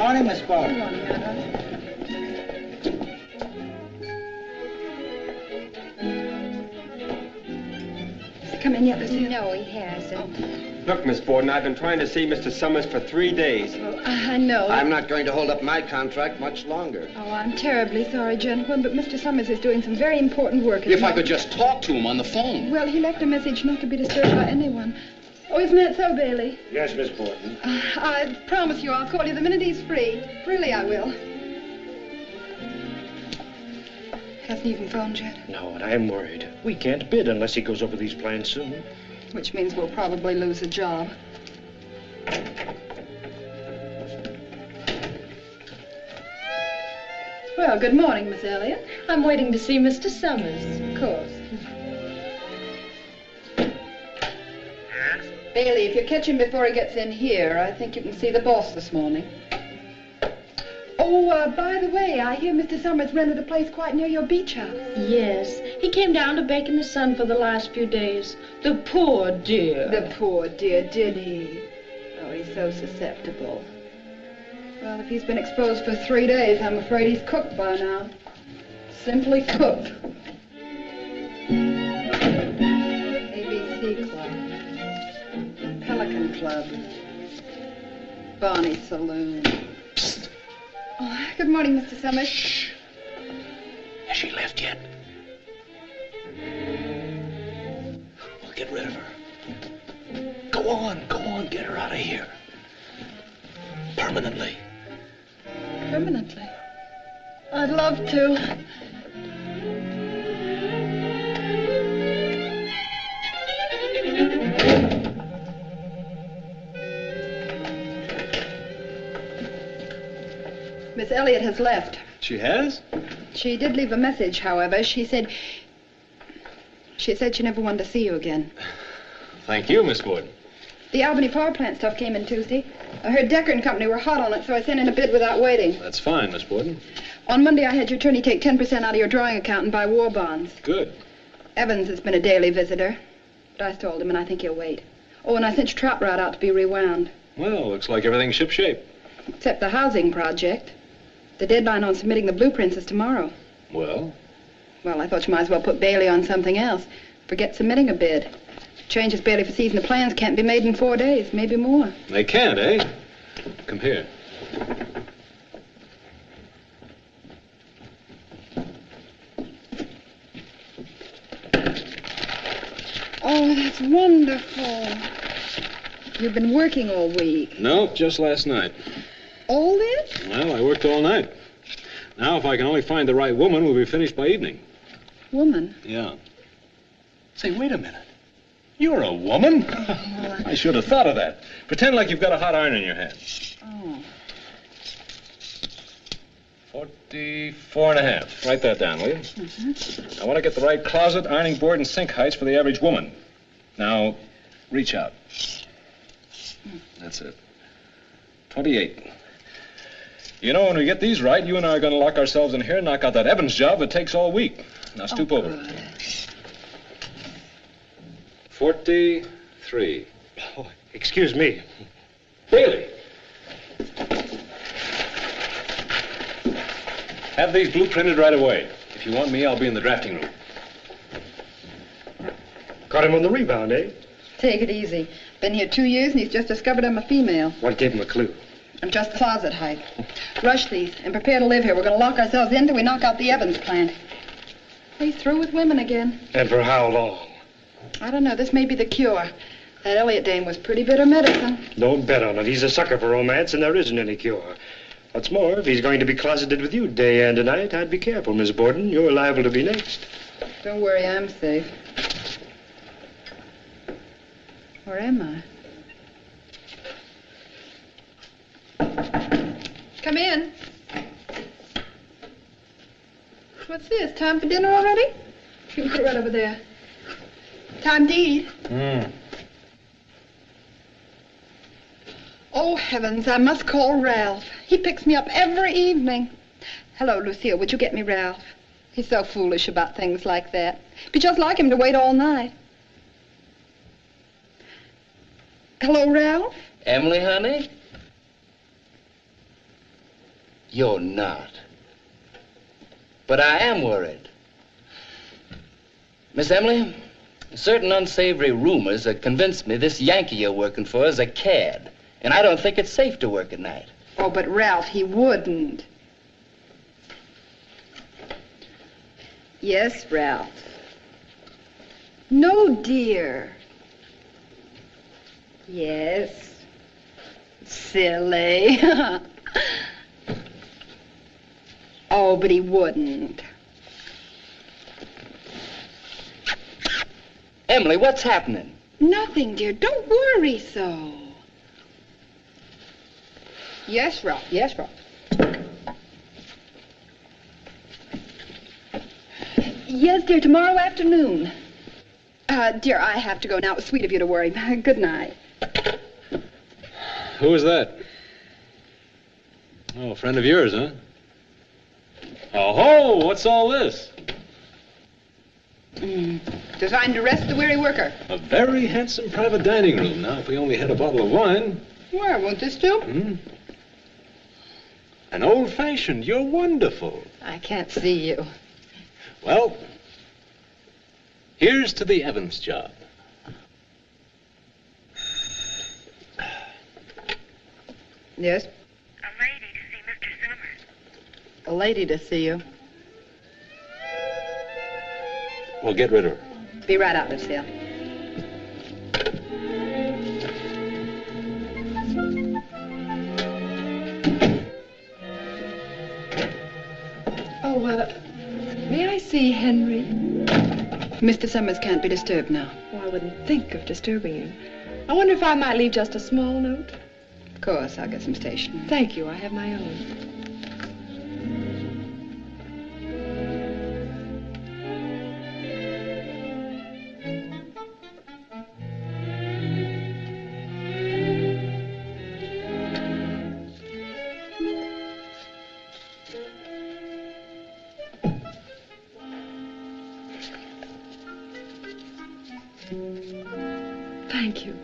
morning, Miss Bowden. Good morning, Adolf. Has he come in yet, Lucille? No, he hasn't. Look, Miss Borden, I've been trying to see Mr. Summers for 3 days. Well, I know. I'm not going to hold up my contract much longer. Oh, I'm terribly sorry, gentlemen, but Mr. Summers is doing some very important work. If I could just talk to him on the phone. Well, he left a message not to be disturbed by anyone. Oh, isn't that so, Bailey? Yes, Miss Borden. I promise you I'll call you the minute he's free. Really, I will. Hasn't even phoned yet? No, and I'm worried. We can't bid unless he goes over these plans soon. Which means we'll probably lose a job. Well, good morning, Miss Elliott. I'm waiting to see Mr. Summers. Of course. Bailey, if you catch him before he gets in here, I think you can see the boss this morning. Oh, by the way, I hear Mr. Summers rented a place quite near your beach house. Yes, he came down to bake in the sun for the last few days. The poor dear. The poor dear, did he? Oh, he's so susceptible. Well, if he's been exposed for 3 days, I'm afraid he's cooked by now. Simply cooked. ABC Club. Pelican Club. Barney Saloon. Oh, good morning, Mr. Summers. Shh. Has she left yet? We'll get rid of her. Go on, get her out of here. Permanently. Permanently? I'd love to. Miss Elliott has left. She has? She did leave a message, however. She said she never wanted to see you again. Thank you, Miss Borden. The Albany power plant stuff came in Tuesday. I heard Decker and Company were hot on it, so I sent in a bid without waiting. That's fine, Miss Borden. On Monday, I had your attorney take 10% out of your drawing account and buy war bonds. Good. Evans has been a daily visitor, but I stalled him, and I think he'll wait. Oh, and I sent your trout rod out to be rewound. Well, looks like everything's shipshape. Except the housing project. The deadline on submitting the blueprints is tomorrow. Well? Well, I thought you might as well put Bailey on something else. Forget submitting a bid. Changes Bailey for season of plans can't be made in 4 days, maybe more. They can't, eh? Come here. Oh, that's wonderful. You've been working all week. No, just last night. All this? Well, I worked all night. Now, if I can only find the right woman, we'll be finished by evening. Woman? Yeah. Say, wait a minute. You're a woman? I should have thought of that. Pretend like you've got a hot iron in your hand. Oh. 44.5. Write that down, will you? Mm-hmm. I want to get the right closet, ironing board, and sink heights for the average woman. Now, reach out. That's it. 28. You know, when we get these right, you and I are going to lock ourselves in here and knock out that Evans job that takes all week. Now, stoop over. Good. 43. Oh, excuse me. Bailey! Have these blueprinted right away. If you want me, I'll be in the drafting room. Caught him on the rebound, eh? Take it easy. Been here 2 years, and he's just discovered I'm a female. What gave him a clue? I'm just closet height. Rush these and prepare to live here. We're going to lock ourselves in till we knock out the Evans plant. He's through with women again. And for how long? I don't know. This may be the cure. That Elliott dame was pretty bitter medicine. Don't bet on it. He's a sucker for romance, and there isn't any cure. What's more, if he's going to be closeted with you day and night, I'd be careful, Miss Borden. You're liable to be next. Don't worry, I'm safe. Or am I? Come in. What's this? Time for dinner already? You can put it right over there. Time to eat. Oh, heavens, I must call Ralph. He picks me up every evening. Hello, Lucille, would you get me Ralph? He's so foolish about things like that. It'd be just like him to wait all night. Hello, Ralph? Emily, honey? You're not. But I am worried. Miss Emily, certain unsavory rumors have convinced me this Yankee you're working for is a cad. And I don't think it's safe to work at night. Oh, but Ralph, he wouldn't. Yes, Ralph. No, dear. Yes. Silly. Oh, but he wouldn't. Emily, what's happening? Nothing, dear. Don't worry so. Yes, Ralph. Yes, Ralph. Yes, dear, tomorrow afternoon. Dear, I have to go now. It was sweet of you to worry. Good night. Who was that? Oh, a friend of yours, huh? Oh, what's all this? Designed to rest the weary worker. A very handsome private dining room. Now, if we only had a bottle of wine. Where, won't this do? An old-fashioned. You're wonderful. I can't see you. Well, here's to the Evans job. Yes? A lady to see Mr. Summers. A lady to see you. Well, get rid of her. Be right out, Lucille. Oh, may I see Henry? Mr. Summers can't be disturbed now. Well, I wouldn't think of disturbing him. I wonder if I might leave just a small note. Of course, I'll get some stationery. Thank you, I have my own. Thank you.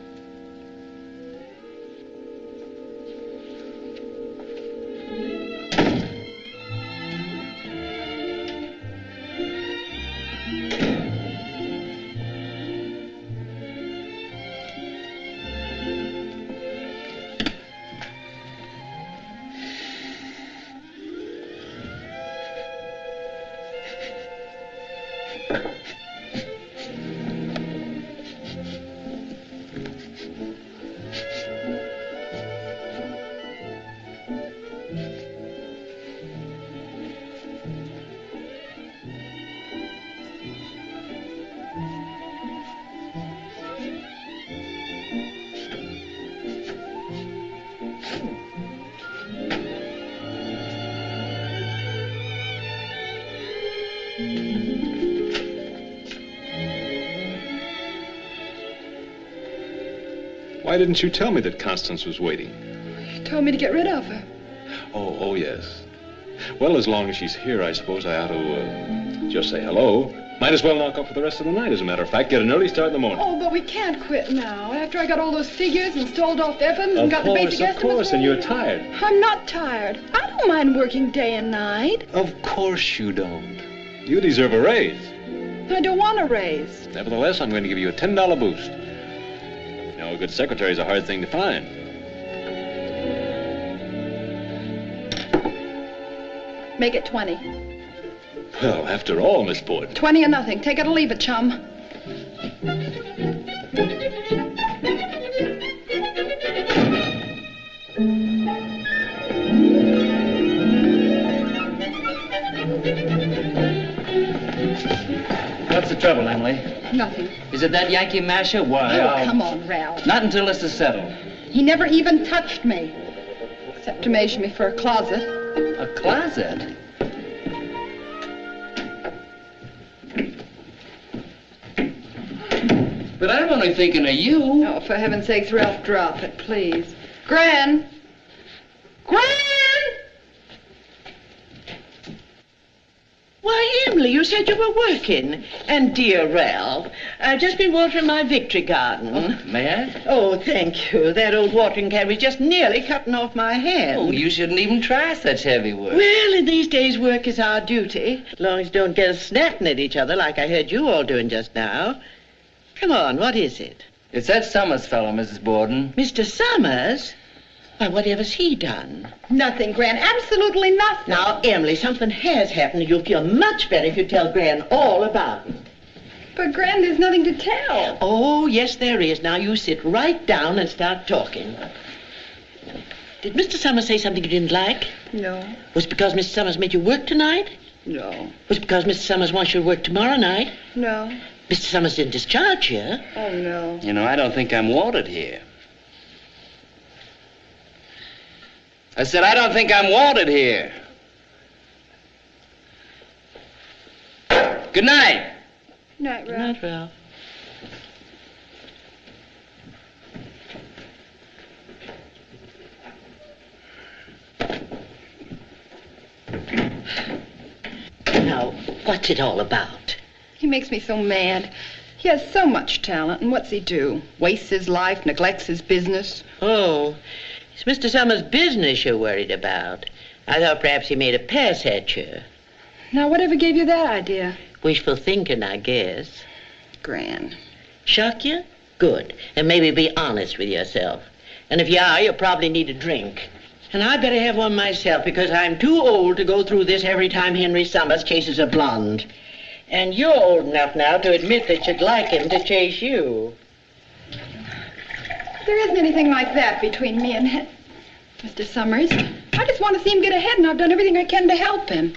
Why didn't you tell me that Constance was waiting? You told me to get rid of her. Oh, yes. Well, as long as she's here, I suppose I ought to just say hello. Might as well knock off for the rest of the night, as a matter of fact. Get an early start in the morning. Oh, but we can't quit now. After I got all those figures and stalled off Evans and got the basic estimates. Of course, and you're tired. I'm not tired. I don't mind working day and night. Of course you don't. You deserve a raise. I don't want a raise. Nevertheless, I'm going to give you a $10 boost. You know, a good secretary is a hard thing to find. Make it 20. Well, after all, Miss Borden. 20 or nothing. Take it or leave it, chum. What's the trouble, Emily? Nothing. Is it that Yankee masher? Why, Oh, come on, Ralph. Not until this is settled. He never even touched me. Except to measure me for a closet. A closet? But I'm only thinking of you. Oh, for heaven's sakes, Ralph, drop it, please. Gran! Gran! Why, Emily, Emily, you said you were working. And dear Ralph, I've just been watering my victory garden. Oh, may I? Oh, thank you. That old watering can was just nearly cutting off my hand. Oh, you shouldn't even try such heavy work. Well, in these days, work is our duty. As long as you don't get us snapping at each other like I heard you all doing just now. Come on, what is it? It's that Summers fellow, Mrs. Borden. Mr. Summers? Why, whatever's he done? Nothing, Gran. Absolutely nothing. Now, Emily, something has happened, and you'll feel much better if you tell Gran all about it. But, Gran, there's nothing to tell. Oh, yes, there is. Now, you sit right down and start talking. Did Mr. Summers say something you didn't like? No. Was it because Mr. Summers made you work tonight? No. Was it because Mr. Summers wants you to work tomorrow night? No. Mr. Summers didn't discharge you. Oh, no. You know, I don't think I'm wanted here. I said, I don't think I'm wanted here. Good night. Night, Good Ralph. night, Ralph. Now, what's it all about? He makes me so mad. He has so much talent, and what's he do? Wastes his life, neglects his business. Oh, it's Mr. Summers' business you're worried about. I thought perhaps he made a pass at you. Now, whatever gave you that idea? Wishful thinking, I guess. Gran. Shock you? Good. And maybe be honest with yourself. And if you are, you'll probably need a drink. And I better have one myself because I'm too old to go through this every time Henry Summers chases a blonde. And you're old enough now to admit that you'd like him to chase you. There isn't anything like that between me and him, Mr. Summers. I just want to see him get ahead, and I've done everything I can to help him.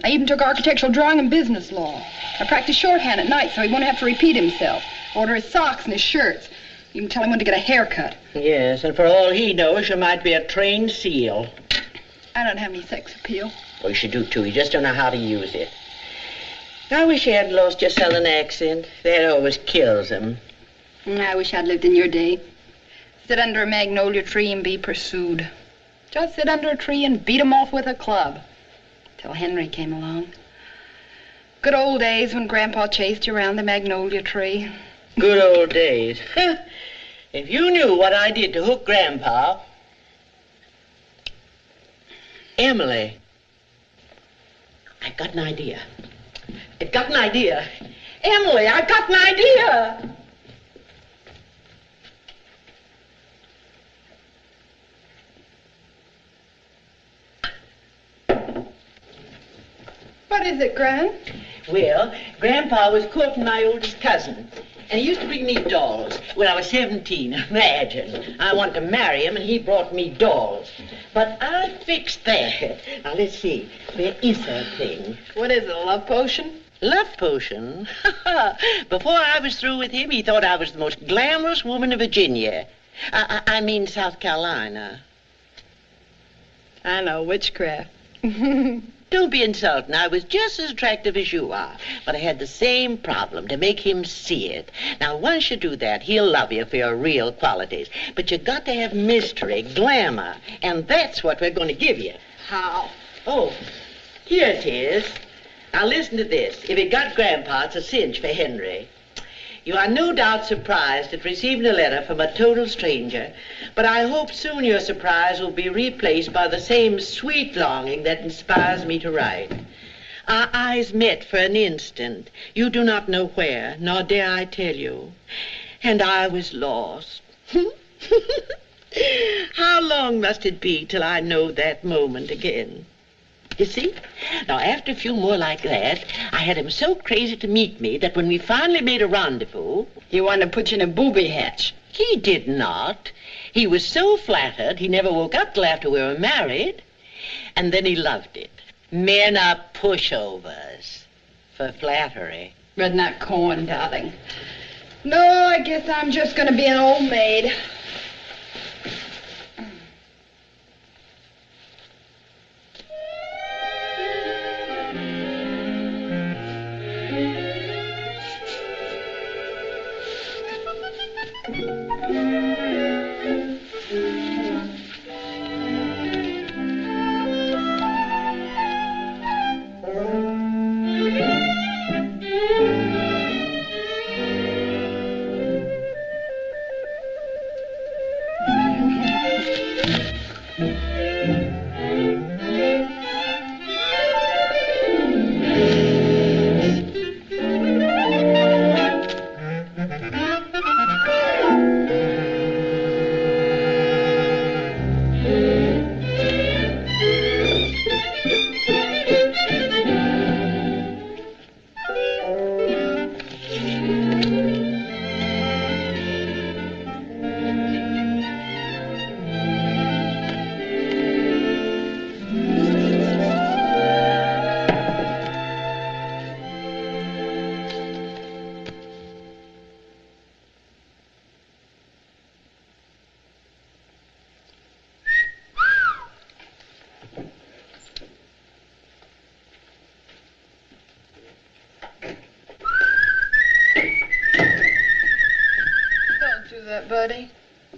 I even took architectural drawing and business law. I practice shorthand at night so he won't have to repeat himself. Order his socks and his shirts. You can tell him when to get a haircut. Yes, and for all he knows, you might be a trained seal. I don't have any sex appeal. Well, you should do, too. You just don't know how to use it. I wish you hadn't lost your southern accent. That always kills him. I wish I'd lived in your day. Sit under a magnolia tree and be pursued. Just sit under a tree and beat 'em off with a club. Till Henry came along. Good old days when Grandpa chased you around the magnolia tree. Good old days. If you knew what I did to hook Grandpa. Emily. I've got an idea. I've got an idea. Emily, I've got an idea. What is it, Gran? Well, Grandpa was courting my oldest cousin. And he used to bring me dolls when I was 17. Imagine. I wanted to marry him, and he brought me dolls. But I fixed that. Now, let's see. Where is that thing? What is it, a love potion? Love potion? Before I was through with him, he thought I was the most glamorous woman in Virginia. I mean South Carolina. I know, witchcraft. Don't be insulting. I was just as attractive as you are. But I had the same problem, to make him see it. Now, once you do that, he'll love you for your real qualities. But you got to have mystery, glamour. And that's what we're going to give you. How? Oh, here it is. Now, listen to this. If it got Grandpa, it's a cinch for Henry. You are no doubt surprised at receiving a letter from a total stranger, but I hope soon your surprise will be replaced by the same sweet longing that inspires me to write. Our eyes met for an instant. You do not know where, nor dare I tell you. And I was lost. How long must it be till I know that moment again? You see? Now, after a few more like that, I had him so crazy to meet me that when we finally made a rendezvous... He wanted to put you in a booby hatch. He did not. He was so flattered, he never woke up till after we were married. And then he loved it. Men are pushovers for flattery. Redneck corn, darling. No, I guess I'm just going to be an old maid.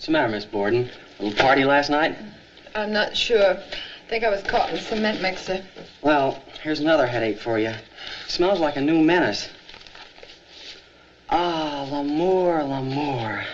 the matter, Miss Borden? A little party last night? I'm not sure. I think I was caught in a cement mixer. Well, here's another headache for you. Smells like a new menace. Ah, l'amour, l'amour.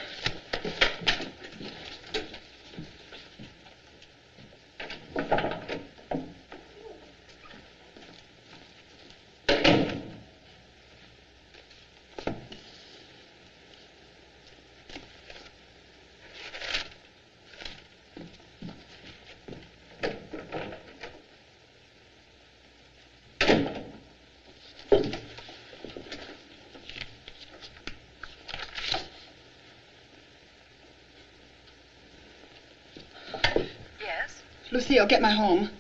Lucille, get my home.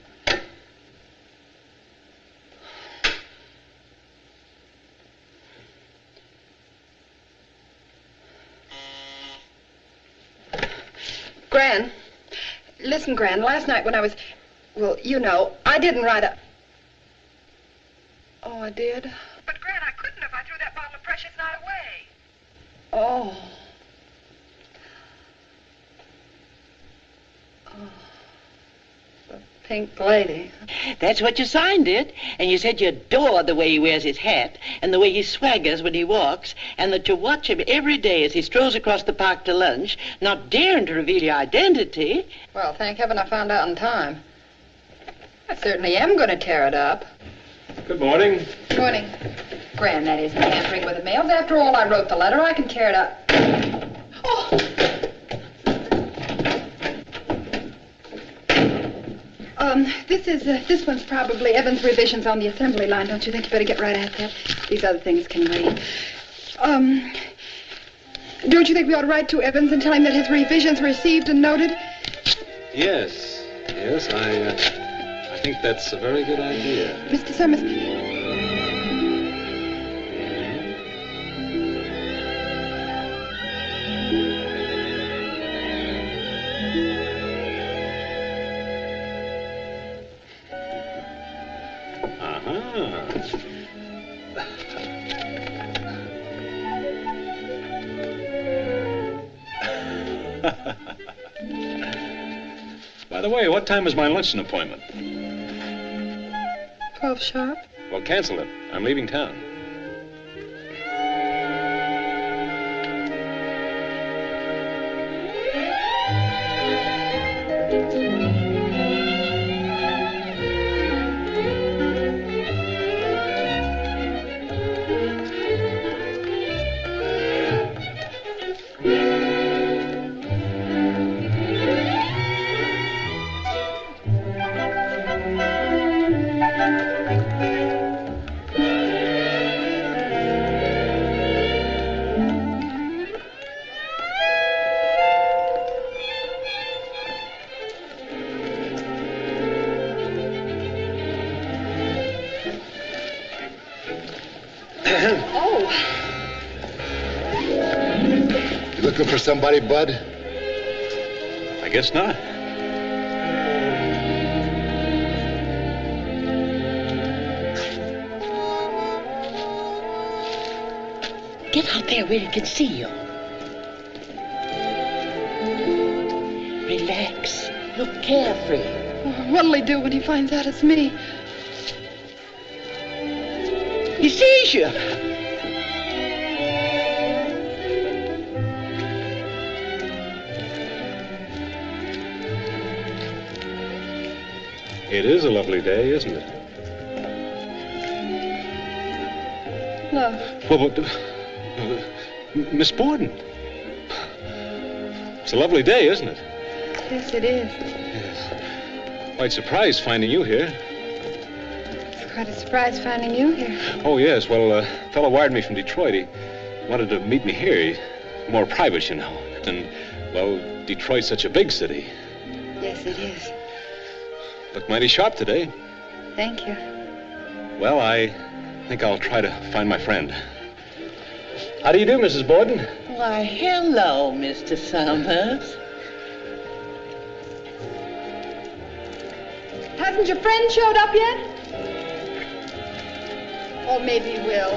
Gran, listen, Gran, last night when I was, well, you know, I didn't write a... Oh, I did? But, Gran, I couldn't if I threw that bottle of precious night away. Oh. Pink lady. That's what you signed it. And you said you adored the way he wears his hat and the way he swaggers when he walks, and that you watch him every day as he strolls across the park to lunch, not daring to reveal your identity. Well, thank heaven I found out in time. I certainly am going to tear it up. Good morning. Good morning. Gran, that isn't tampering with the mails. After all, I wrote the letter. I can tear it up. Oh! This one's probably Evans' revisions on the assembly line. Don't you think you better get right at that? These other things can wait. Don't you think we ought to write to Evans and tell him that his revisions were received and noted? Yes, I think that's a very good idea. Mr. Summers... By the way, what time is my luncheon appointment? 12 sharp. Well, cancel it. I'm leaving town. Looking for somebody, Bud? I guess not. Get out there where he can see you. Relax. Look carefree. Oh, what'll he do when he finds out it's me? He sees you. It is a lovely day, isn't it? Love. Well, Miss Borden. It's a lovely day, isn't it? Yes, it is. Yes. Quite surprised finding you here. It's quite a surprise finding you here. Oh, yes. Well, a fellow wired me from Detroit. He wanted to meet me here. He's more private, you know. And, well, Detroit's such a big city. Yes, it is. Look mighty sharp today. Thank you. Well, I think I'll try to find my friend. How do you do, Mrs. Borden? Why, hello, Mr. Summers. Hasn't your friend showed up yet? Or maybe he will.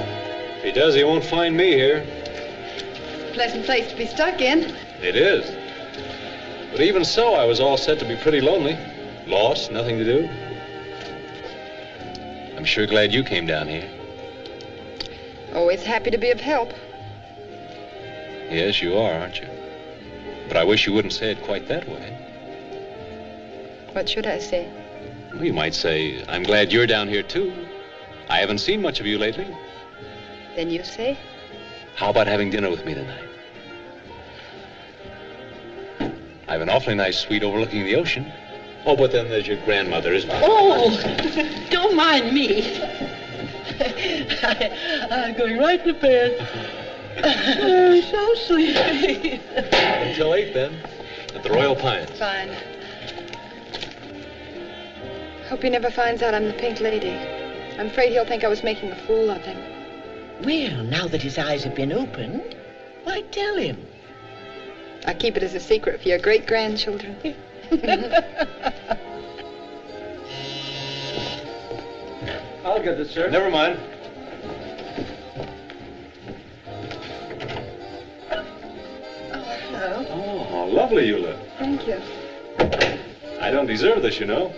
If he does, he won't find me here. Pleasant place to be stuck in. It is. But even so, I was all set to be pretty lonely. Lost, nothing to do. I'm sure glad you came down here. Always happy to be of help. Yes, you are, aren't you? But I wish you wouldn't say it quite that way. What should I say? Well, you might say, I'm glad you're down here, too. I haven't seen much of you lately. Then you say? How about having dinner with me tonight? I have an awfully nice suite overlooking the ocean. Oh, but then there's your grandmother, isn't there? Oh, don't mind me. I'm going right to bed. I'm so sleepy. Until 8, then, at the Royal Pines. Fine. Hope he never finds out I'm the Pink Lady. I'm afraid he'll think I was making a fool of him. Well, now that his eyes have been opened, why tell him? I'll keep it as a secret for your great-grandchildren. I'll get it, sir. Never mind. Hello. Oh, how lovely you look. Thank you. I don't deserve this, you know,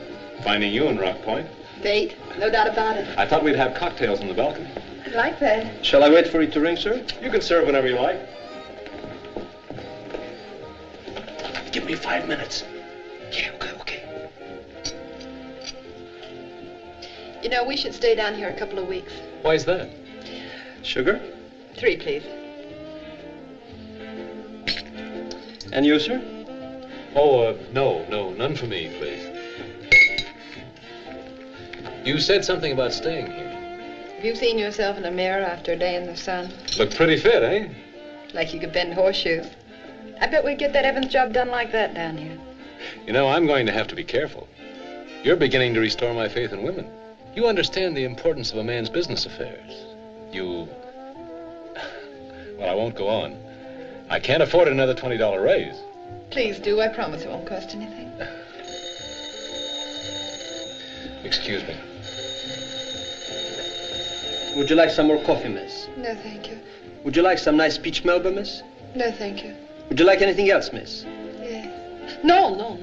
finding you in Rock Point. Date, no doubt about it. I thought we'd have cocktails on the balcony. I'd like that. Shall I wait for you to ring, sir? You can serve whenever you like. Give me 5 minutes. Yeah, okay. You know, we should stay down here a couple of weeks. Why's that? Sugar? 3, please. And you, sir? Oh, no, none for me, please. You said something about staying here. Have you seen yourself in a mirror after a day in the sun? Look pretty fit, eh? Like you could bend horseshoes. I bet we'd get that Evans job done like that down here. You know, I'm going to have to be careful. You're beginning to restore my faith in women. You understand the importance of a man's business affairs. Well, I won't go on. I can't afford another $20 raise. Please do. I promise it won't cost anything. Excuse me. Would you like some more coffee, miss? No, thank you. Would you like some nice peach Melba, miss? No, thank you. Would you like anything else, miss? Yes. No.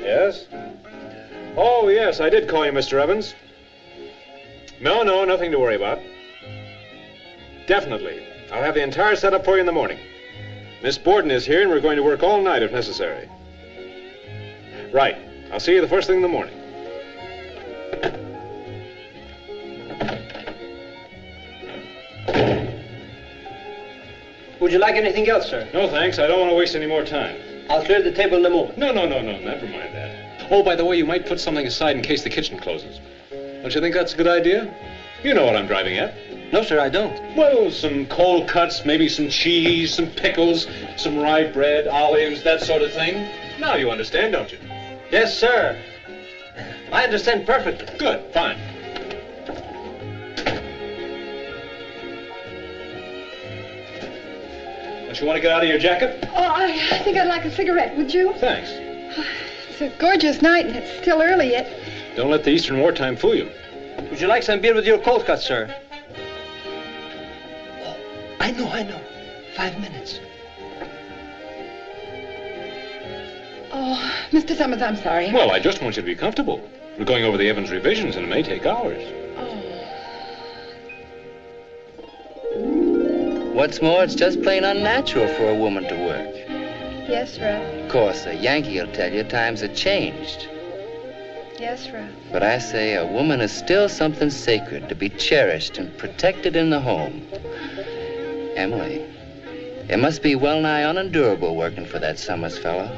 Yes? Oh, yes, I did call you, Mr. Evans. No, nothing to worry about. Definitely. I'll have the entire setup for you in the morning. Miss Borden is here, and we're going to work all night if necessary. Right. I'll see you the first thing in the morning. Would you like anything else, sir? No, thanks. I don't want to waste any more time. I'll clear the table in a moment. No. Never mind that. Oh, by the way, you might put something aside in case the kitchen closes. Don't you think that's a good idea? You know what I'm driving at. No, sir, I don't. Well, some cold cuts, maybe some cheese, some pickles, some rye bread, olives, that sort of thing. Now you understand, don't you? Yes, sir. I understand perfectly. Good, fine. Don't you want to get out of your jacket? Oh, I think I'd like a cigarette, would you? Thanks. It's a gorgeous night, and it's still early yet. Don't let the Eastern wartime fool you. Would you like some beer with your cold cut, sir? Oh, I know. 5 minutes. Oh, Mr. Summers, I'm sorry. Well, I just want you to be comfortable. We're going over the Evans revisions, and it may take hours. What's more, it's just plain unnatural for a woman to work. Yes, Ralph. Of course, a Yankee will tell you times have changed. Yes, Ralph. But I say a woman is still something sacred to be cherished and protected in the home. Emily, it must be well nigh unendurable working for that Summers fellow.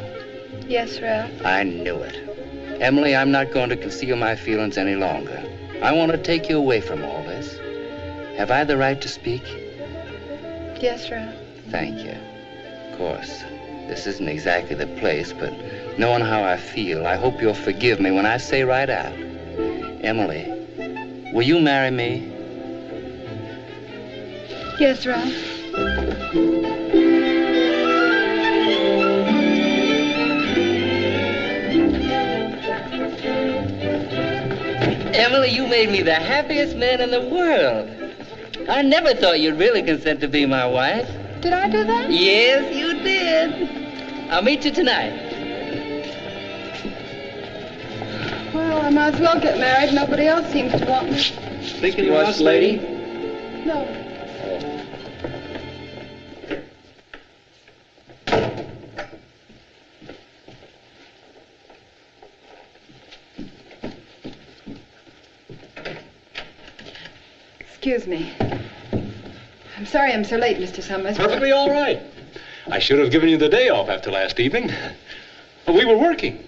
Yes, Ralph. I knew it. Emily, I'm not going to conceal my feelings any longer. I want to take you away from all this. Have I the right to speak? Yes, Ralph. Thank you. Of course, this isn't exactly the place, but knowing how I feel, I hope you'll forgive me when I say right out. Emily, will you marry me? Yes, Ralph. Emily, you made me the happiest man in the world. I never thought you'd really consent to be my wife. Did I do that? Yes, you did. I'll meet you tonight. Well, I might as well get married. Nobody else seems to want me. Speaking of us, lady? No. Excuse me. I'm sorry I'm so late, Mr. Summers. Perfectly all right. I should have given you the day off after last evening. But we were working.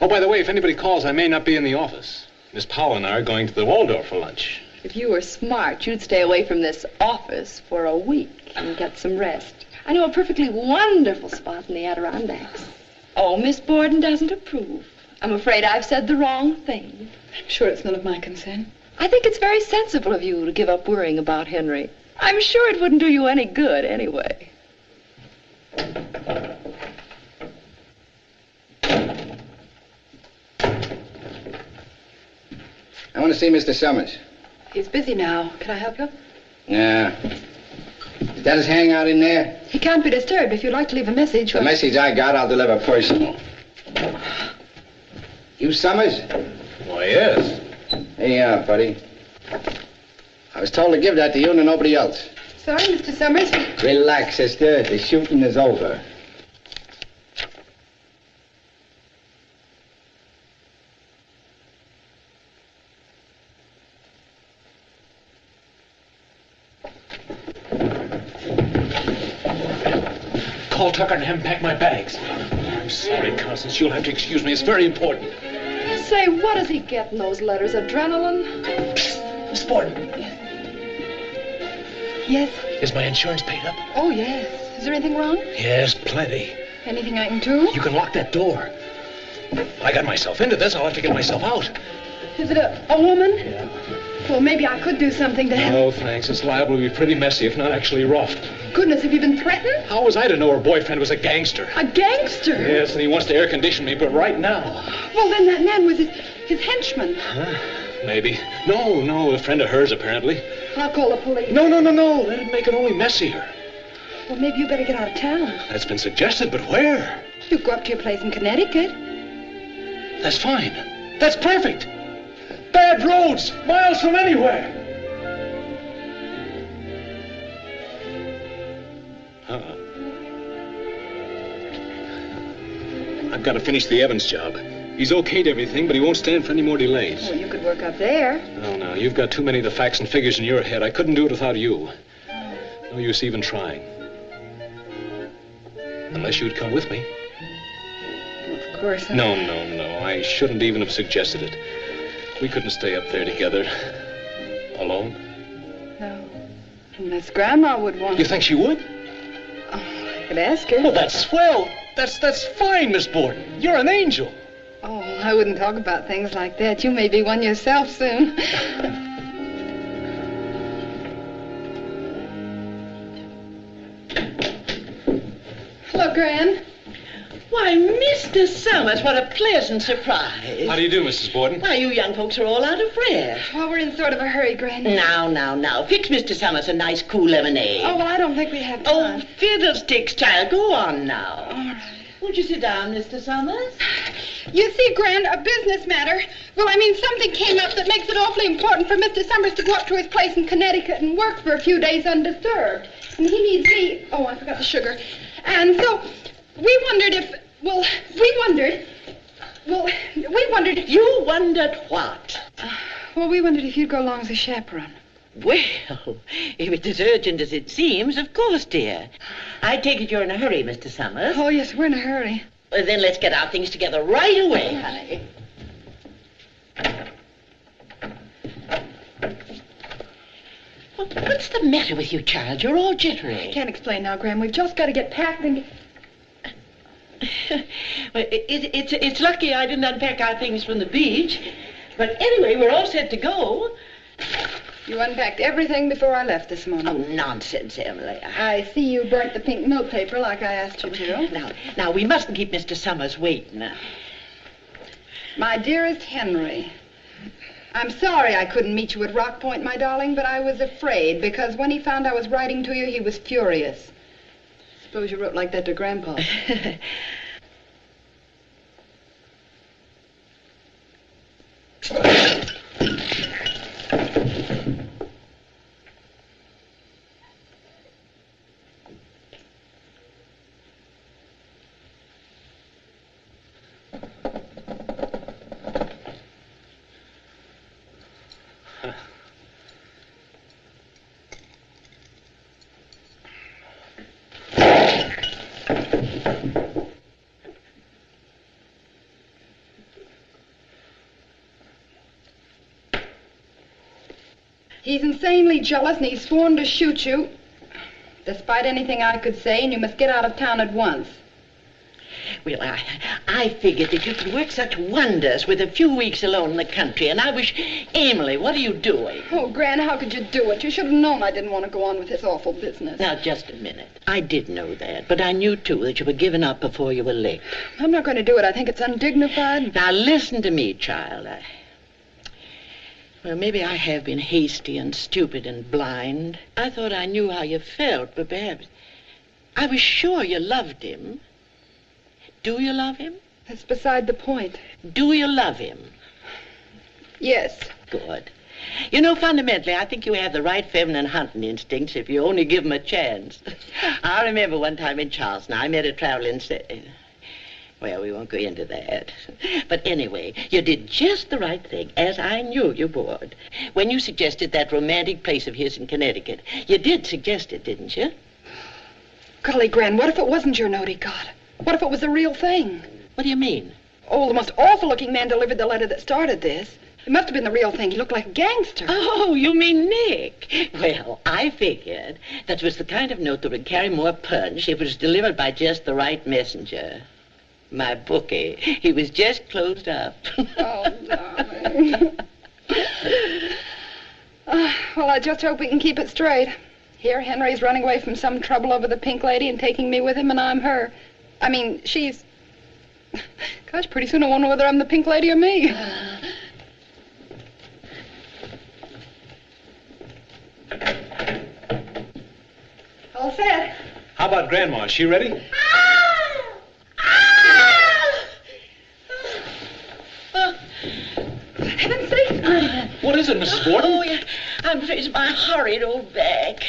Oh, by the way, if anybody calls, I may not be in the office. Miss Powell and I are going to the Waldorf for lunch. If you were smart, you'd stay away from this office for a week and get some rest. I know a perfectly wonderful spot in the Adirondacks. Oh, Miss Borden doesn't approve. I'm afraid I've said the wrong thing. I'm sure it's none of my concern. I think it's very sensible of you to give up worrying about Henry. I'm sure it wouldn't do you any good anyway. I want to see Mr. Summers. He's busy now. Can I help you? Yeah. Is that his hangout in there? He can't be disturbed. If you'd like to leave a message... The message I got, I'll deliver personal. You Summers? Why, yes. Here you are, buddy. I was told to give that to you and to nobody else. Sorry, Mr. Summers. Relax, sister. The shooting is over. Call Tucker and have him pack my bags. I'm sorry, Constance. You'll have to excuse me. It's very important. Say, what does he get in those letters? Adrenaline? Miss Borden, Yes? is my insurance paid up? Oh, yes. Is there anything wrong? Yes, plenty. Anything I can do? You can lock that door. I got myself into this. I'll have to get myself out. Is it a woman? Yeah. Well, maybe I could do something to help. No, thanks. It's liable to be pretty messy, if not actually rough. Goodness, have you been threatened? How was I to know her boyfriend was a gangster? A gangster? Yes, and he wants to air condition me, but right now. Well, then that man was his henchman. Huh? Maybe. No, a friend of hers, apparently. I'll call the police. No. That'd make it only messier. Well, maybe you better get out of town. That's been suggested, but where? You go up to your place in Connecticut. That's fine. That's perfect. Bad roads, miles from anywhere. I've got to finish the Evans job. He's okayed everything, but he won't stand for any more delays. Well, you could work up there. No, you've got too many of the facts and figures in your head. I couldn't do it without you. No use even trying. Unless you'd come with me. Well, of course. No. I shouldn't even have suggested it. We couldn't stay up there together. Alone. No. Unless Grandma would want... You think she would? Oh, I could ask her. Well, that's swell. That's fine, Miss Borden. You're an angel. Oh, I wouldn't talk about things like that. You may be one yourself soon. Hello, Gran. Why, Mr. Summers, what a pleasant surprise. How do you do, Mrs. Borden? Why, you young folks are all out of breath. Well, we're in sort of a hurry, Gran. Now. Fix Mr. Summers a nice cool lemonade. Oh, well, I don't think we have time. Oh, fiddlesticks, child. Go on now. All right. Won't you sit down, Mr. Summers? You see, Gran, a business matter. Well, I mean, something came up that makes it awfully important for Mr. Summers to go up to his place in Connecticut and work for a few days undisturbed. And he needs me. Oh, I forgot the sugar. And so we wondered if... we wondered... You wondered what? We wondered if you'd go along as a chaperone. Well, if it's as urgent as it seems, of course, dear. I take it you're in a hurry, Mr. Summers. Oh, yes, we're in a hurry. Well, then let's get our things together right away, honey. What's the matter with you, child? You're all jittery. I can't explain now, Graham. We've just got to get packed and... Well, it's lucky I didn't unpack our things from the beach. But anyway, we're all set to go. You unpacked everything before I left this morning. Oh, nonsense, Emily. I see you burnt the pink notepaper like I asked you to. Now, we mustn't keep Mr. Summers waiting. My dearest Henry, I'm sorry I couldn't meet you at Rock Point, my darling, but I was afraid because when he found I was writing to you, he was furious. suppose you wrote like that to Grandpa. He's insanely jealous, and he's sworn to shoot you, despite anything I could say, and you must get out of town at once. Well, I figured that you could work such wonders with a few weeks alone in the country, and I wish... Emily, what are you doing? Oh, Gran, how could you do it? You should have known I didn't want to go on with this awful business. Now, just a minute. I did know that, but I knew, too, that you were giving up before you were licked. I'm not going to do it. I think it's undignified. Now, listen to me, child. Well, maybe I have been hasty and stupid and blind. I thought I knew how you felt, but perhaps... I was sure you loved him. Do you love him? That's beside the point. Do you love him? Yes. Good. You know, fundamentally, I think you have the right feminine hunting instincts if you only give them a chance. I remember one time in Charleston, I met a traveling... Well, we won't go into that. But anyway, you did just the right thing, as I knew you would. When you suggested that romantic place of his in Connecticut, you did suggest it, didn't you? Golly, Gran, what if it wasn't your note he got? What if it was the real thing? What do you mean? Oh, the most awful-looking man delivered the letter that started this. It must have been the real thing. He looked like a gangster. Oh, you mean Nick? Well, I figured that was the kind of note that would carry more punch if it was delivered by just the right messenger. My bookie. He was just closed up. Oh, darling. Well, I just hope we can keep it straight. Here, Henry's running away from some trouble over the Pink Lady and taking me with him, and I'm her. I mean, she's... Gosh, pretty soon I won't know whether I'm the Pink Lady or me. All set. How about Grandma? Is she ready? Heaven's sake. What is it, Mrs. Borden? Oh, yeah. I'm afraid it's my horrid old back.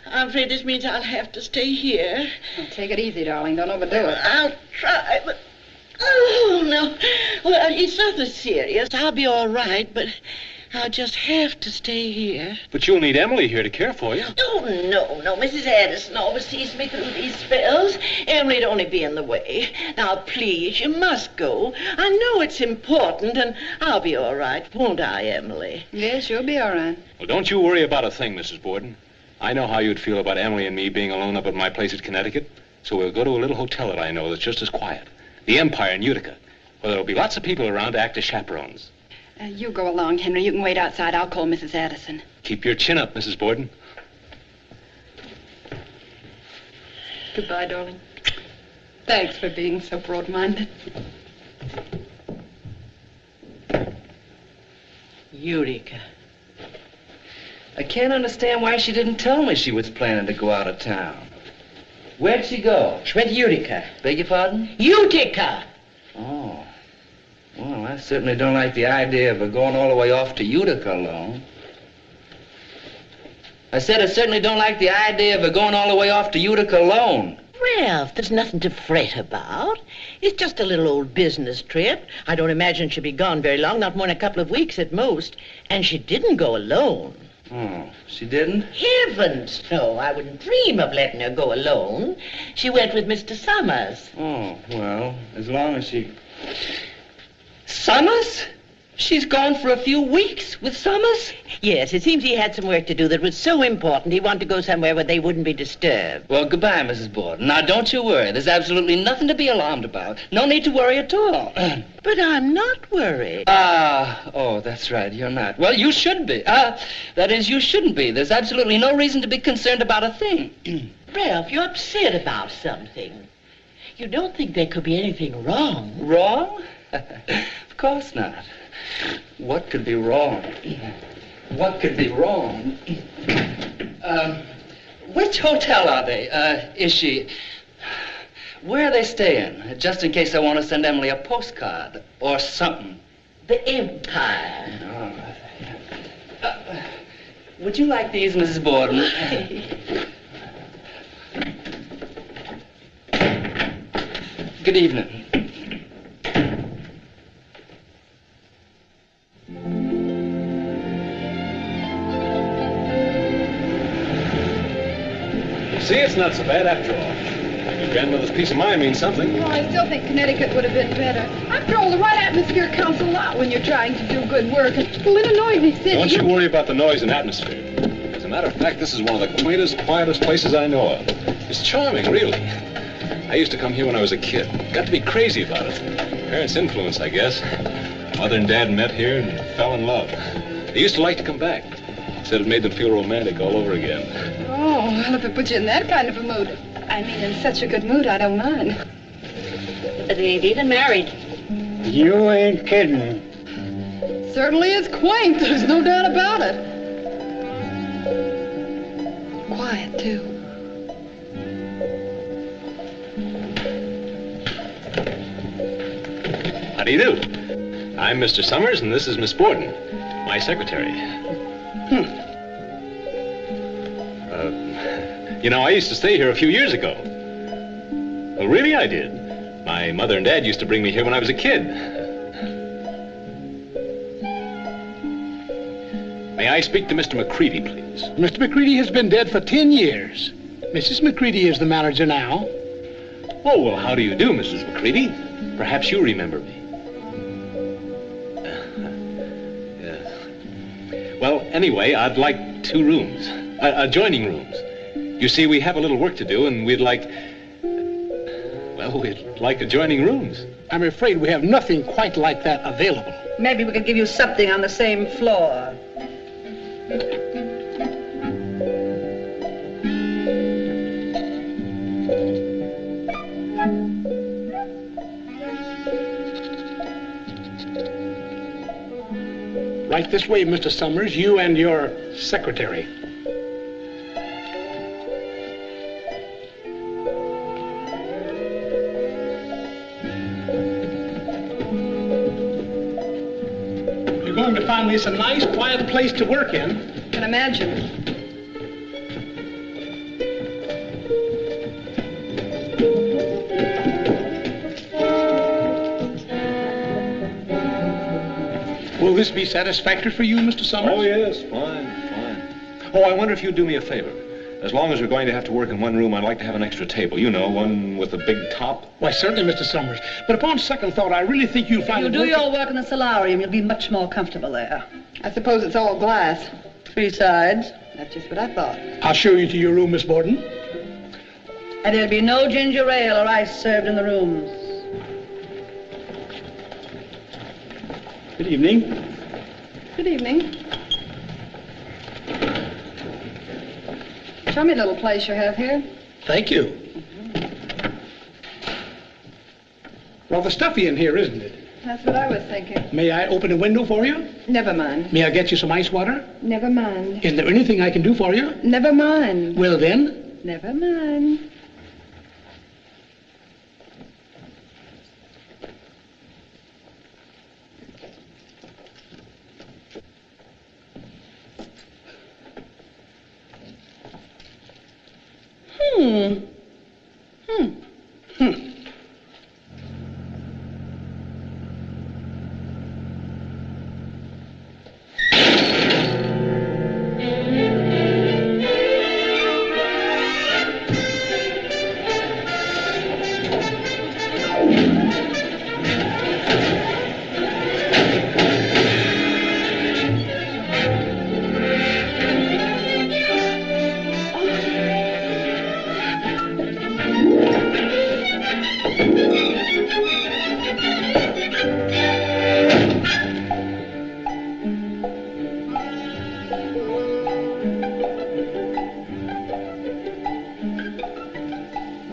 I'm afraid this means I'll have to stay here. Well, take it easy, darling. Don't overdo it. I'll try, but... Oh, no. Well, it's nothing serious. I'll be all right, but I'll just have to stay here. But you'll need Emily here to care for you. Oh, no. Mrs. Addison always sees me through these spells. Emily'd only be in the way. Now, please, you must go. I know it's important, and I'll be all right, won't I, Emily? Yes, you'll be all right. Well, don't you worry about a thing, Mrs. Borden. I know how you'd feel about Emily and me being alone up at my place at Connecticut, so we'll go to a little hotel that I know that's just as quiet. The Empire in Utica, where there'll be lots of people around to act as chaperones. You go along, Henry. You can wait outside. I'll call Mrs. Addison. Keep your chin up, Mrs. Borden. Goodbye, darling. Thanks for being so broad-minded. Utica. I can't understand why she didn't tell me she was planning to go out of town. Where'd she go? She went to Utica. Beg your pardon? Utica! Oh. Well, I certainly don't like the idea of her going all the way off to Utica alone. I said I certainly don't like the idea of her going all the way off to Utica alone. Ralph, there's nothing to fret about. It's just a little old business trip. I don't imagine she'll be gone very long, not more than a couple of weeks at most. And she didn't go alone. Oh, she didn't? Heavens, no. I wouldn't dream of letting her go alone. She went with Mr. Summers. Oh, well, as long as she... Summers? She's gone for a few weeks with Summers? Yes, it seems he had some work to do that was so important he wanted to go somewhere where they wouldn't be disturbed. Well, goodbye, Mrs. Borden. Now, don't you worry. There's absolutely nothing to be alarmed about. No need to worry at all. But I'm not worried. Oh, that's right. You're not. Well, you should be. That is, you shouldn't be. There's absolutely no reason to be concerned about a thing. Ralph, you're upset about something. You don't think there could be anything wrong? Wrong? Of course not. What could be wrong? What could be wrong? Which hotel are they? Is she Where are they staying? Just in case I want to send Emily a postcard or something. The Empire. Would you like these, Mrs. Borden? Good evening. See, it's not so bad after all. Your grandmother's peace of mind means something. Well, I still think Connecticut would have been better. After all, the right atmosphere counts a lot when you're trying to do good work. Well, in a noisy city... Don't you worry about the noise and atmosphere. As a matter of fact, this is one of the quaintest, quietest places I know of. It's charming, really. I used to come here when I was a kid. Got to be crazy about it. Parents' influence, I guess. Mother and Dad met here and fell in love. They used to like to come back. Said it made them feel romantic all over again. Oh, well, if it puts you in that kind of a mood. I mean, in such a good mood, I don't mind. They ain't even married. You ain't kidding. Certainly is quaint. There's no doubt about it. Quiet, too. How do you do? I'm Mr. Summers, and this is Miss Borden, my secretary. You know, I used to stay here a few years ago. Well, really, I did. My mother and Dad used to bring me here when I was a kid. May I speak to Mr. McCready, please? Mr. McCready has been dead for 10 years. Mrs. McCready is the manager now. Oh, well, how do you do, Mrs. McCready? Perhaps you remember me. Yes. Well, anyway, I'd like 2 rooms, adjoining rooms. You see, we have a little work to do, and we'd like adjoining rooms. I'm afraid we have nothing quite like that available. Maybe we could give you something on the same floor. Right this way, Mr. Summers, you and your secretary. You're going to find this a nice, quiet place to work in. Can imagine. Will this be satisfactory for you, Mr. Summers? Oh, yes, fine. Oh, I wonder if you'd do me a favor. As long as we're going to have to work in one room, I'd like to have an extra table. You know, one with a big top. Why, certainly, Mr. Summers. But upon second thought, I really think you'll find You do your work in the solarium, you'll be much more comfortable there. I suppose it's all glass. 3 sides. That's just what I thought. I'll show you to your room, Miss Borden. And there'll be no ginger ale or ice served in the rooms. Good evening. Good evening. Charming little place you have here. Thank you. Rather stuffy in here, isn't it? That's what I was thinking. May I open a window for you? Never mind. May I get you some ice water? Never mind. Is there anything I can do for you? Never mind. Well, then. Never mind.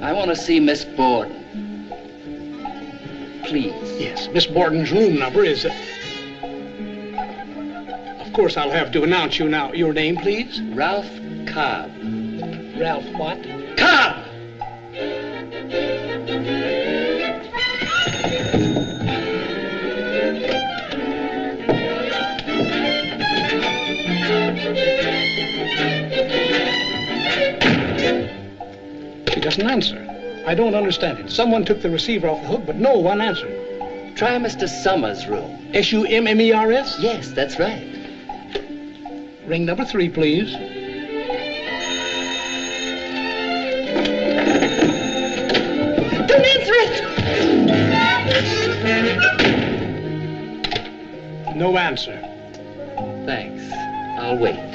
I want to see Miss Borden. Please. Yes, Miss Borden's room number is... Of course, I'll have to announce you now. Your name, please? Ralph Cobb. Ralph what? Cobb! doesn't answer. I don't understand it. Someone took the receiver off the hook, but no one answered. Try Mr. Summers' room. Summers? Yes, that's right. Ring number 3, please. Don't answer it! No answer. Thanks. I'll wait.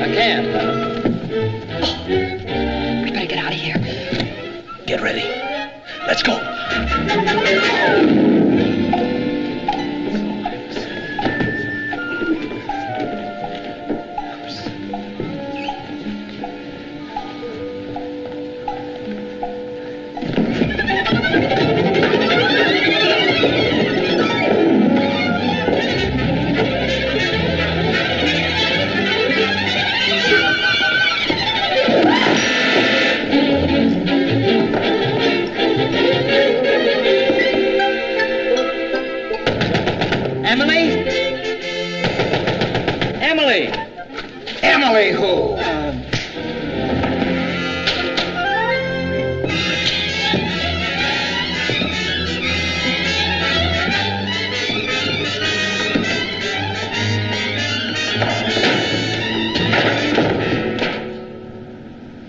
I can't. We better get out of here. Get ready. Let's go. Emily who?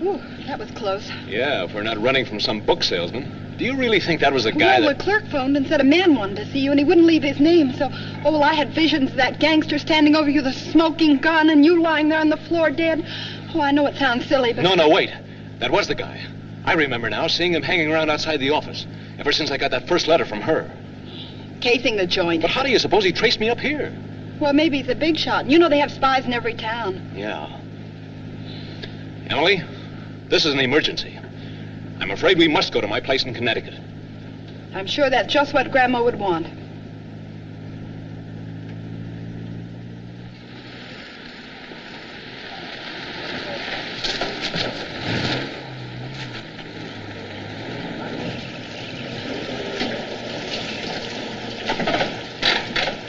Ooh, that was close. Yeah, if we're not running from some book salesman. Do you really think that was a guy Well, the clerk phoned and said a man wanted to see you, and he wouldn't leave his name, so... Oh, well, I had visions of that gangster standing over you with a smoking gun and you lying there on the floor dead. Oh, I know it sounds silly, but... No, wait. That was the guy. I remember now seeing him hanging around outside the office, ever since I got that first letter from her. Casing the joint. But how do you suppose he traced me up here? Well, maybe he's a big shot. You know they have spies in every town. Yeah. Emily, this is an emergency. I'm afraid we must go to my place in Connecticut. I'm sure that's just what Grandma would want.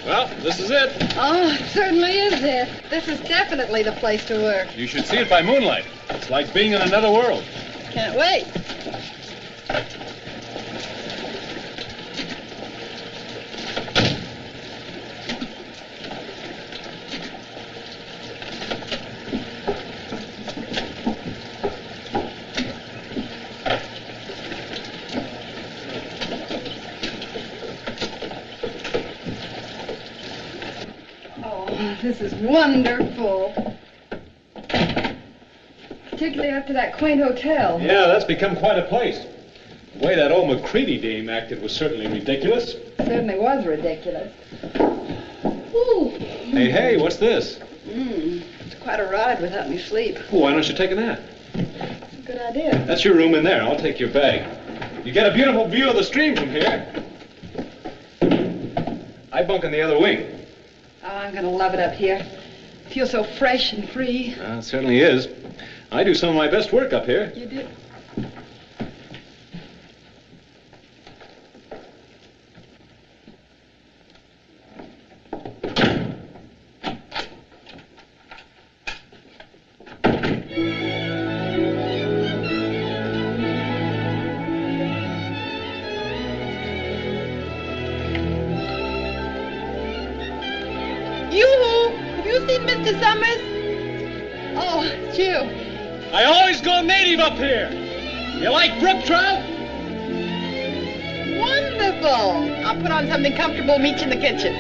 Well, this is it. Oh, it certainly is it. This is definitely the place to work. You should see it by moonlight. It's like being in another world. Can't wait. This is wonderful. Particularly after that quaint hotel. Yeah, that's become quite a place. The way that old McCready dame acted was certainly ridiculous. Certainly was ridiculous. Ooh. Hey, what's this? It's quite a ride without any sleep. Well, why don't you take a nap? Good idea. That's your room in there. I'll take your bag. You get a beautiful view of the stream from here. I bunk in the other wing. Oh, I'm going to love it up here. Feel so fresh and free. It certainly is. I do some of my best work up here. You do? Mr. Summers? Oh, it's you. I always go native up here. You like brook trout? Wonderful. I'll put on something comfortable and meet you in the kitchen.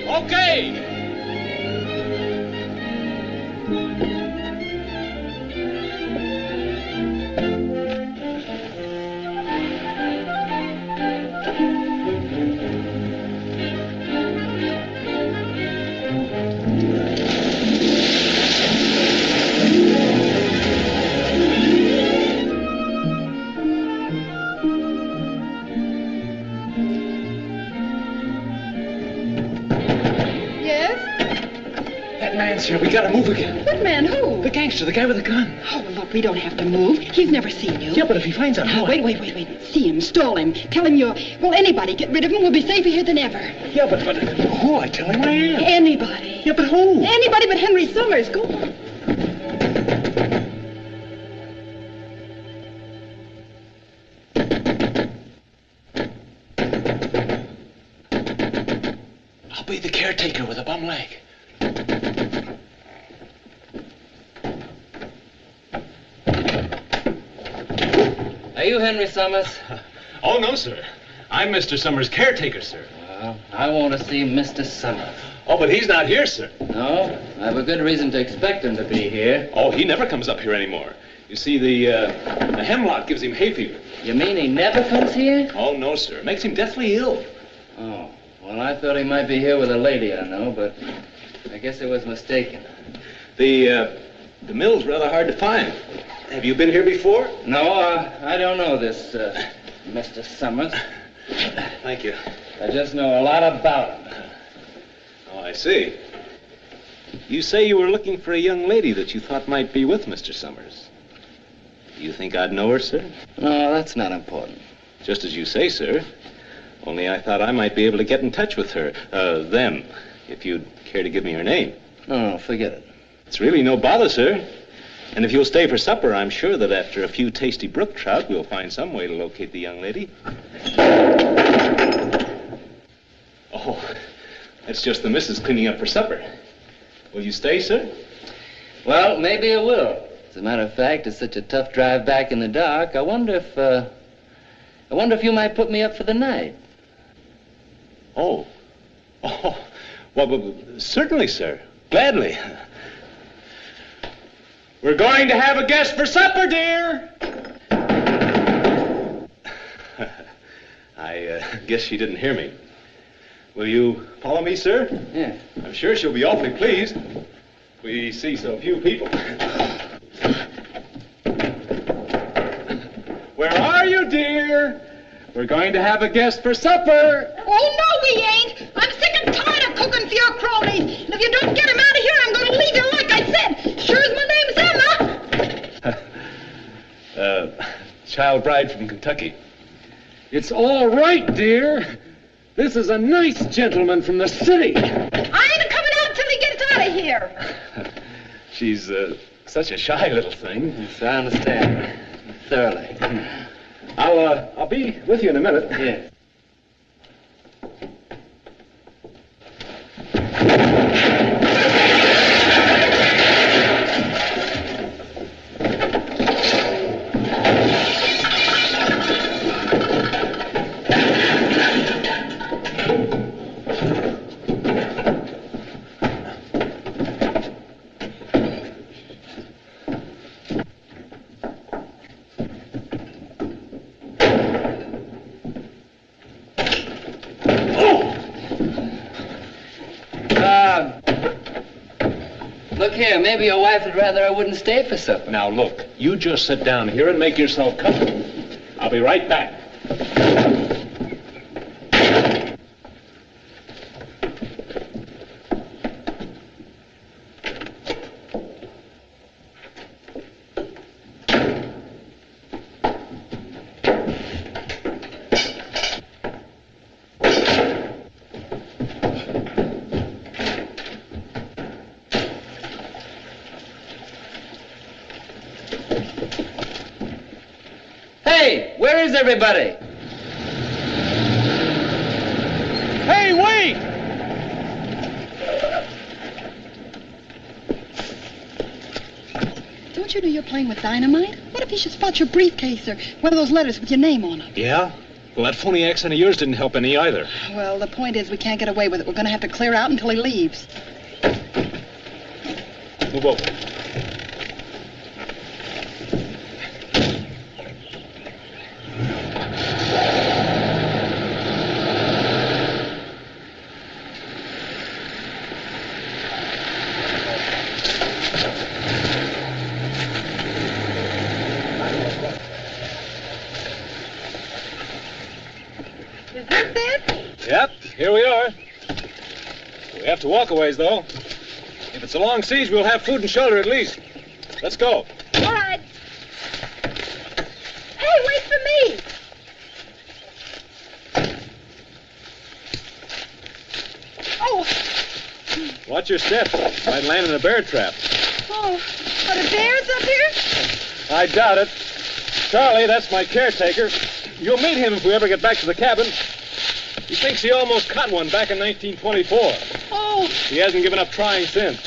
Okay. man, sir. We gotta move again. What man? Who? The gangster, the guy with the gun. Oh, well, look, we don't have to move. He's never seen you. Yeah, but if he finds out Now, wait. See him, stall him, tell him you're... Well, anybody, get rid of him. We'll be safer here than ever. Yeah, but who? I tell him I am. Anybody. Yeah, but who? Anybody but Henry Summers. Go on. I'll be the caretaker with a bum leg. Are you Henry Summers? Oh, no, sir. I'm Mr. Summers' caretaker, sir. Well, I want to see Mr. Summers. Oh, but he's not here, sir. No, I have a good reason to expect him to be here. Oh, he never comes up here anymore. You see, the hemlock gives him hay fever. You mean he never comes here? Oh, no, sir. It makes him deathly ill. Oh, well, I thought he might be here with a lady I know, but I guess I was mistaken. The mill's rather hard to find. Have you been here before? No, I don't know this, Mr. Summers. Thank you. I just know a lot about him. Oh, I see. You say you were looking for a young lady that you thought might be with Mr. Summers. Do you think I'd know her, sir? No, that's not important. Just as you say, sir. Only I thought I might be able to get in touch with her, them, if you'd care to give me her name. No, forget it. It's really no bother, sir. And if you'll stay for supper, I'm sure that after a few tasty brook trout, we'll find some way to locate the young lady. Oh, that's just the missus cleaning up for supper. Will you stay, sir? Well, maybe I will. As a matter of fact, it's such a tough drive back in the dark. I wonder if you might put me up for the night. Oh. Oh. Well, certainly, sir. Gladly. We're going to have a guest for supper, dear. I guess she didn't hear me. Will you follow me, sir? Yeah. I'm sure she'll be awfully pleased. We see so few people. Where are you, dear? We're going to have a guest for supper. Oh, no, we ain't. I'm sick and tired of cooking for your cronies. And if you don't get him out of here, I'm going to leave you like I said. Sure as my name's Emma. Child bride from Kentucky. It's all right, dear. This is a nice gentleman from the city. I ain't coming out till he gets out of here. She's such a shy little thing. Yes, I understand. Thoroughly. I'll be with you in a minute. Yeah. Look here, maybe your wife would rather I wouldn't stay for supper. Now, look, you just sit down here and make yourself comfortable. I'll be right back. Hey, where is everybody? Hey, wait! Don't you know you're playing with dynamite? What if he should spot your briefcase or one of those letters with your name on them? Yeah? Well, that phony accent of yours didn't help any either. Well, the point is we can't get away with it. We're going to have to clear out until he leaves. Move over. Is this it? Yep, here we are. We have to walk a ways, though. If it's a long siege. We'll have food and shelter at least. Let's go. All right. Hey, wait for me. Oh. Watch your step. Might land in a bear trap. Oh, are there bears up here? I doubt it. Charlie, that's my caretaker. You'll meet him if we ever get back to the cabin. He thinks he almost caught one back in 1924. Oh. He hasn't given up trying since.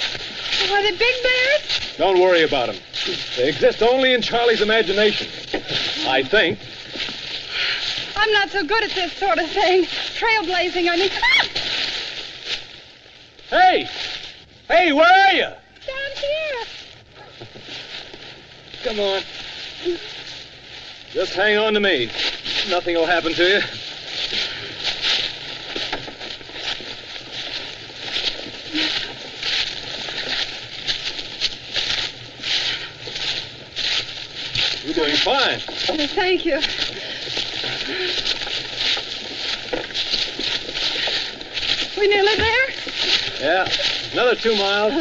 Are they big bears? Don't worry about them. They exist only in Charlie's imagination. I think. I'm not so good at this sort of thing. Trailblazing, I mean. Ah! Hey! Hey, where are you? Down here. Come on. Just hang on to me. Nothing will happen to you. You're doing fine. Oh, thank you. We nearly there? Yeah, another 2 miles.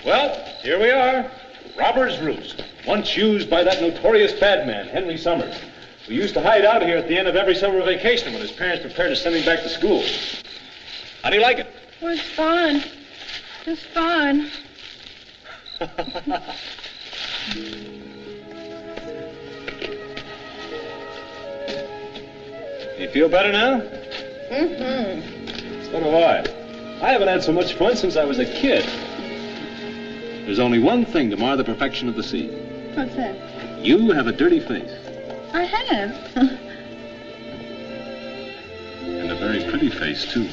Well, here we are. Robber's Roost, once used by that notorious bad man, Henry Summers, who used to hide out here at the end of every summer vacation when his parents prepared to send him back to school. How do you like it? Well, it's fine. Just fine. You feel better now? Mm-hmm. So do I. I haven't had so much fun since I was a kid. There's only one thing to mar the perfection of the sea. What's that? You have a dirty face. I have. And a very pretty face, too.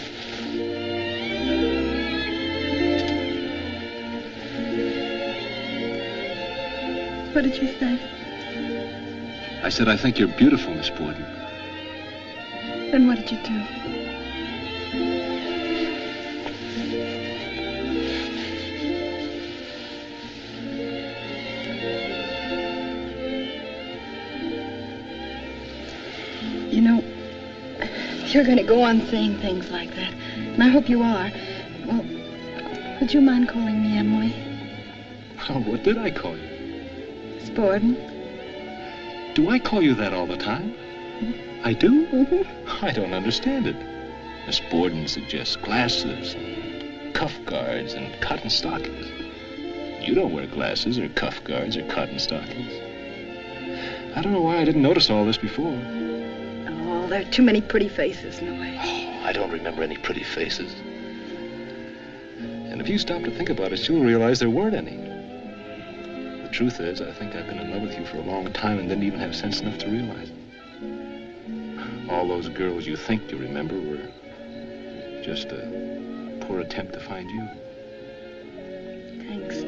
What did you say? I said, I think you're beautiful, Miss Borden. Then what did you do? You know, if you're going to go on saying things like that, and I hope you are, well, would you mind calling me Emily? Oh, what did I call you? Miss Borden. Do I call you that all the time? I do? I don't understand it. Miss Borden suggests glasses, and cuff guards, and cotton stockings. You don't wear glasses or cuff guards or cotton stockings. I don't know why I didn't notice all this before. Oh, there are too many pretty faces in the way. Oh, I don't remember any pretty faces. And if you stop to think about it, you'll realize there weren't any. The truth is, I think I've been in love with you for a long time and didn't even have sense enough to realize it. All those girls you think you remember were just a poor attempt to find you. Thanks.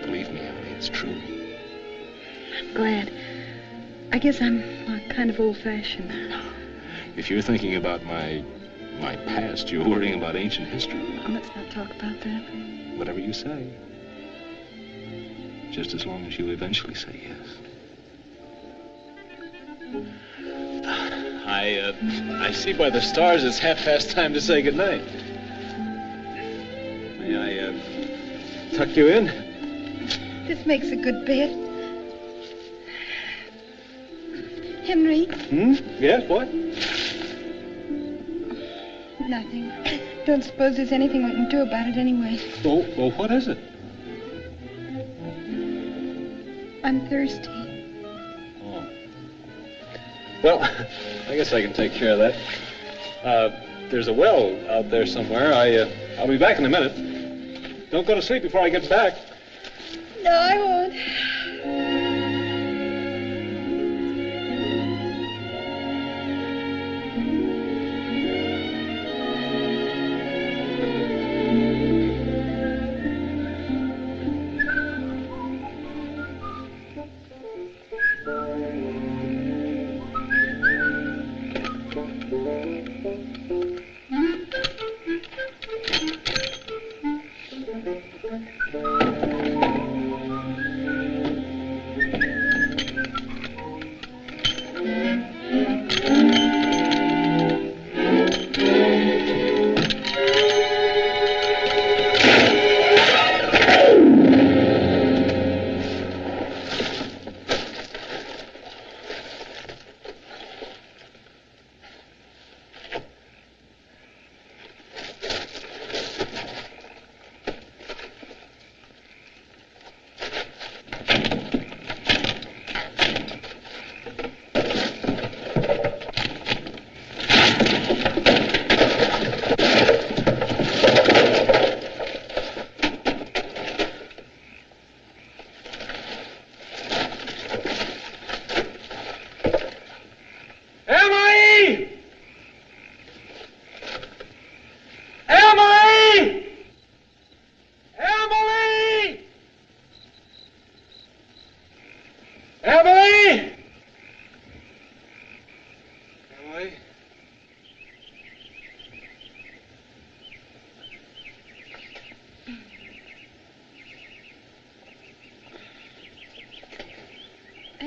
Believe me, Emily, it's true. I'm glad. I guess I'm kind of old-fashioned. If you're thinking about my past, you're worrying about ancient history. Oh, let's not talk about that. Whatever you say. Just as long as you eventually say yes. I see by the stars it's half-past time to say goodnight. May I, tuck you in? This makes a good bed. Henry? Yes, what? Nothing. Don't suppose there's anything we can do about it anyway. Oh, well, what is it? I'm thirsty. Oh. Well, I guess I can take care of that. There's a well out there somewhere. I'll be back in a minute. Don't go to sleep before I get back. No, I won't.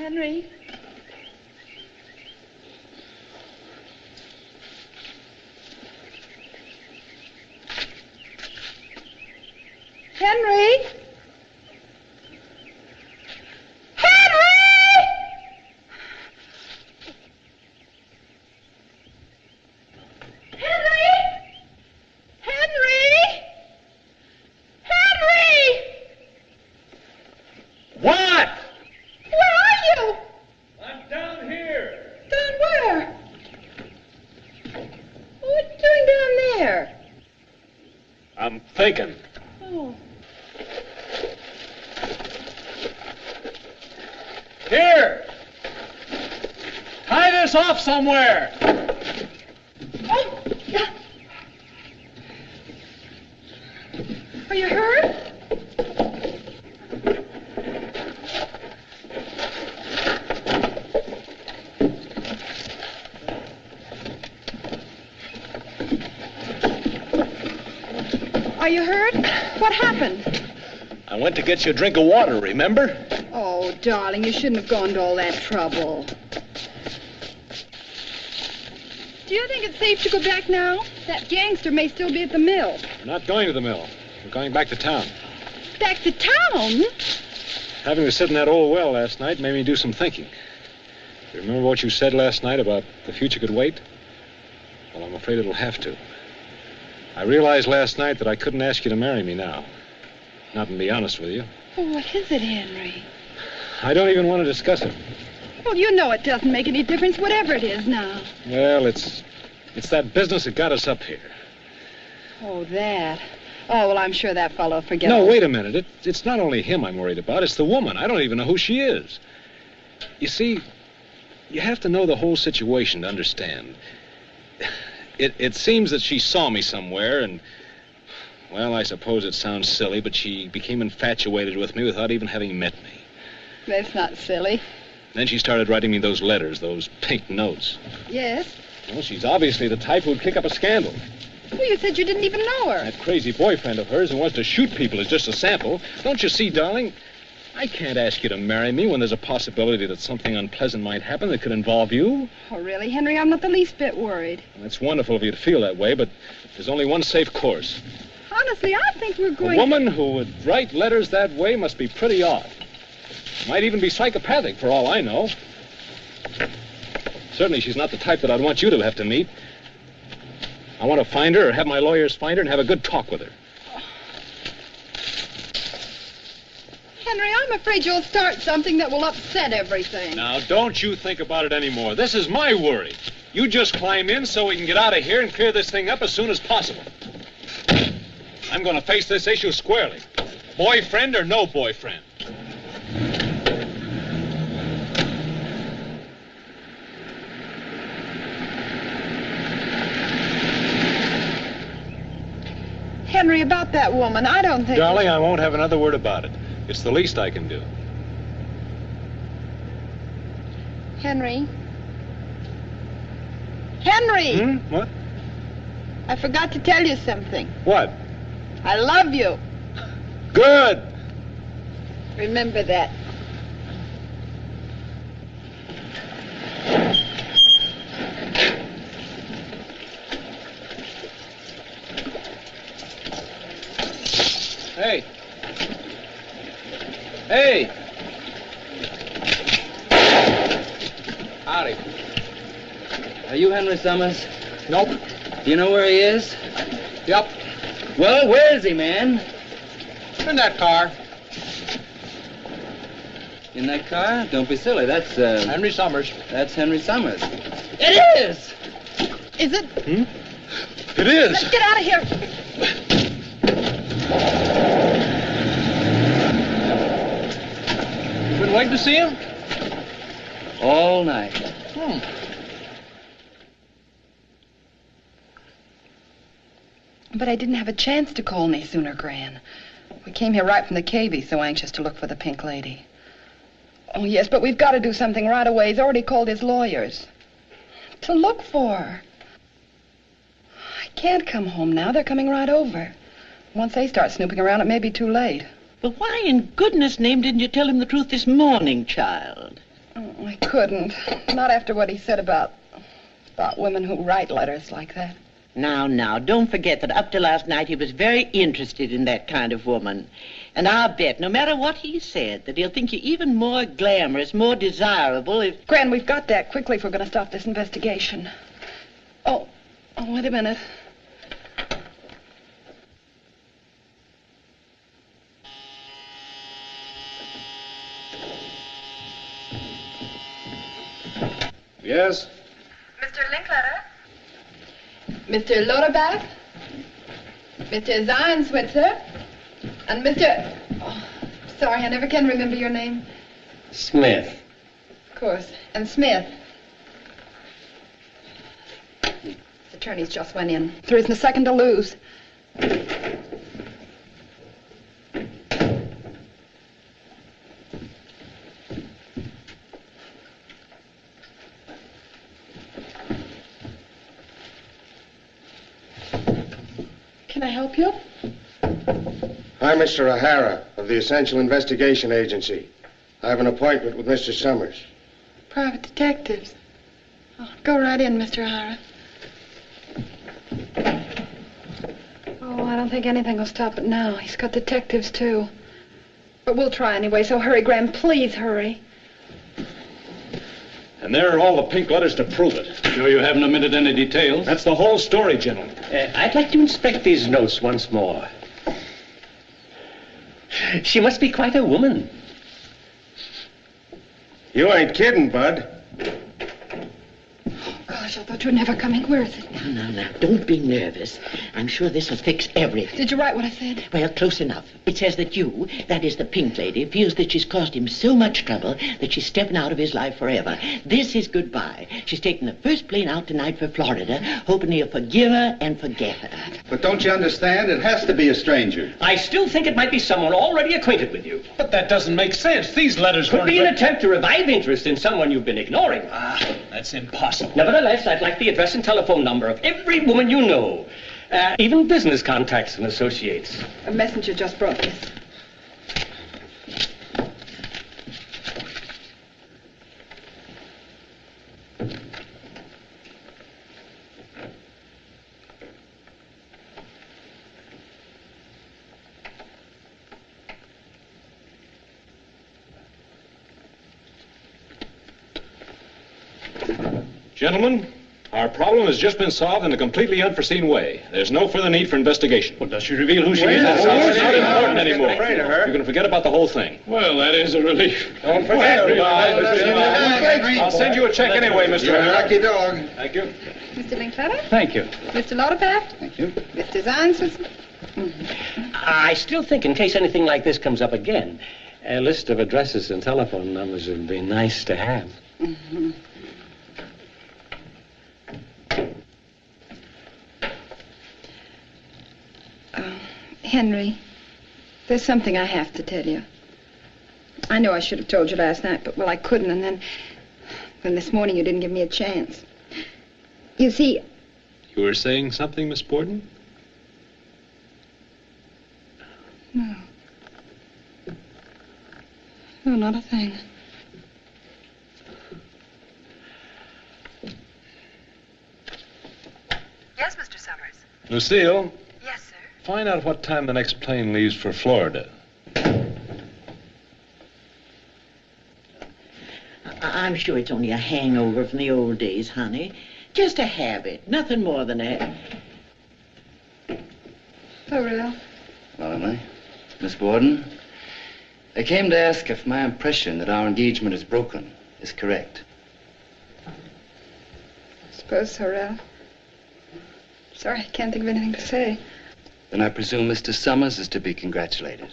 Henry? Henry? What? Where are you? I'm down here. Down where? What are you doing down there? I'm thinking. Oh. Here! Tie this off somewhere! Oh, yeah. Are you hurt? Are you hurt? What happened? I went to get you a drink of water, remember? Oh, darling, you shouldn't have gone to all that trouble. Do you think it's safe to go back now? That gangster may still be at the mill. We're not going to the mill. We're going back to town. Back to town? Having to sit in that old well last night made me do some thinking. You remember what you said last night about the future could wait? Well, I'm afraid it'll have to. I realized last night that I couldn't ask you to marry me now. Not to be honest with you. Oh, what is it, Henry? I don't even want to discuss it. Well, you know it doesn't make any difference, whatever it is now. Well, it's that business that got us up here. Oh, that. Oh, well, I'm sure that fellow will forget. No, wait a minute. It's not only him I'm worried about. It's the woman. I don't even know who she is. You see, you have to know the whole situation to understand. It seems that she saw me somewhere and, well, I suppose it sounds silly, but she became infatuated with me without even having met me. That's not silly. Then she started writing me those letters, those pink notes. Yes? Well, she's obviously the type who'd kick up a scandal. Well, you said you didn't even know her. That crazy boyfriend of hers who wants to shoot people is just a sample. Don't you see, darling? I can't ask you to marry me when there's a possibility that something unpleasant might happen that could involve you. Oh, really, Henry? I'm not the least bit worried. Well, it's wonderful of you to feel that way, but there's only one safe course. Honestly, I think we're going... A woman who would write letters that way must be pretty odd. Might even be psychopathic, for all I know. Certainly she's not the type that I'd want you to have to meet. I want to find her or have my lawyers find her and have a good talk with her. Henry, I'm afraid you'll start something that will upset everything. Now, don't you think about it anymore. This is my worry. You just climb in so we can get out of here and clear this thing up as soon as possible. I'm going to face this issue squarely. Boyfriend or no boyfriend. Henry, about that woman, I don't think... Darling, I won't have another word about it. It's the least I can do. Henry? Henry! What? I forgot to tell you something. What? I love you. Good! Remember that. Hey. Hey! Howdy. Are you Henry Summers? Nope. Do you know where he is? Yep. Well, where is he, man? In that car. In that car? Don't be silly. That's, Henry Summers. That's Henry Summers. It is! Is it? It is! Let's get out of here. Been waiting to see him? All night. But I didn't have a chance to call any sooner, Gran. We came here right from the cave. He's so anxious to look for the Pink Lady. Oh, yes, but we've got to do something right away. He's already called his lawyers. To look for her. I can't come home now. They're coming right over. Once they start snooping around, it may be too late. But why in goodness' name didn't you tell him the truth this morning, child? Oh, I couldn't. Not after what he said about women who write letters like that. Now, don't forget that up to last night he was very interested in that kind of woman. And I'll bet, no matter what he said, that he'll think you even more glamorous, more desirable if... Gran, we've got to act quickly if we're going to stop this investigation. Oh, wait a minute. Yes? Mr. Linkletter? Mr. Loderbach, Mr. Zionswitzer, and Mr... Oh, sorry, I never can remember your name. Smith. Of course, and Smith. The attorneys just went in. There isn't a second to lose. Can I help you? I'm Mr. O'Hara of the Essential Investigation Agency. I have an appointment with Mr. Summers. Private detectives. Oh, go right in, Mr. O'Hara. Oh, I don't think anything will stop it now. He's got detectives, too. But we'll try anyway, so hurry, Graham. Please hurry. And there are all the pink letters to prove it. Sure you haven't omitted any details? That's the whole story, gentlemen. I'd like to inspect these notes once more. She must be quite a woman. You ain't kidding, Bud. Gosh, I thought you were never coming. Where is it? Now, don't be nervous. I'm sure this will fix everything. Did you write what I said? Well, close enough. It says that you, that is the pink lady, feels that she's caused him so much trouble that she's stepping out of his life forever. This is goodbye. She's taking the first plane out tonight for Florida, hoping he'll forgive her and forget her. But don't you understand? It has to be a stranger. I still think it might be someone already acquainted with you. But that doesn't make sense. These letters Could be an attempt to revive interest in someone you've been ignoring. That's impossible. Nevertheless, I'd like the address and telephone number of every woman you know. Even business contacts and associates. A messenger just brought this. Gentlemen, our problem has just been solved in a completely unforeseen way. There's no further need for investigation. Well, does she reveal who she is? It's not important anymore. You can forget about the whole thing. Well, that is a relief. Don't forget. I'll send you a check anyway, Mr. You're a O'Hara. lucky dog. Thank you. Mr. Linkletter? Thank you. Mr. Loderbach? Thank you. Mr. Zionswitzer? I still think in case anything like this comes up again, a list of addresses and telephone numbers would be nice to have. Mm-hmm. Henry, there's something I have to tell you. I know I should have told you last night, but, well, I couldn't, and then this morning you didn't give me a chance. You see... You were saying something, Miss Borden? No. No, not a thing. Yes, Mr. Summers. Lucille? Yes, sir. Find out what time the next plane leaves for Florida. I'm sure it's only a hangover from the old days, honey. Just a habit. Nothing more than that. Oh, real? Well, am I? Miss Borden, I came to ask if my impression that our engagement is broken is correct. I suppose so, Ralph. Sorry, I can't think of anything to say. Then I presume Mr. Summers is to be congratulated.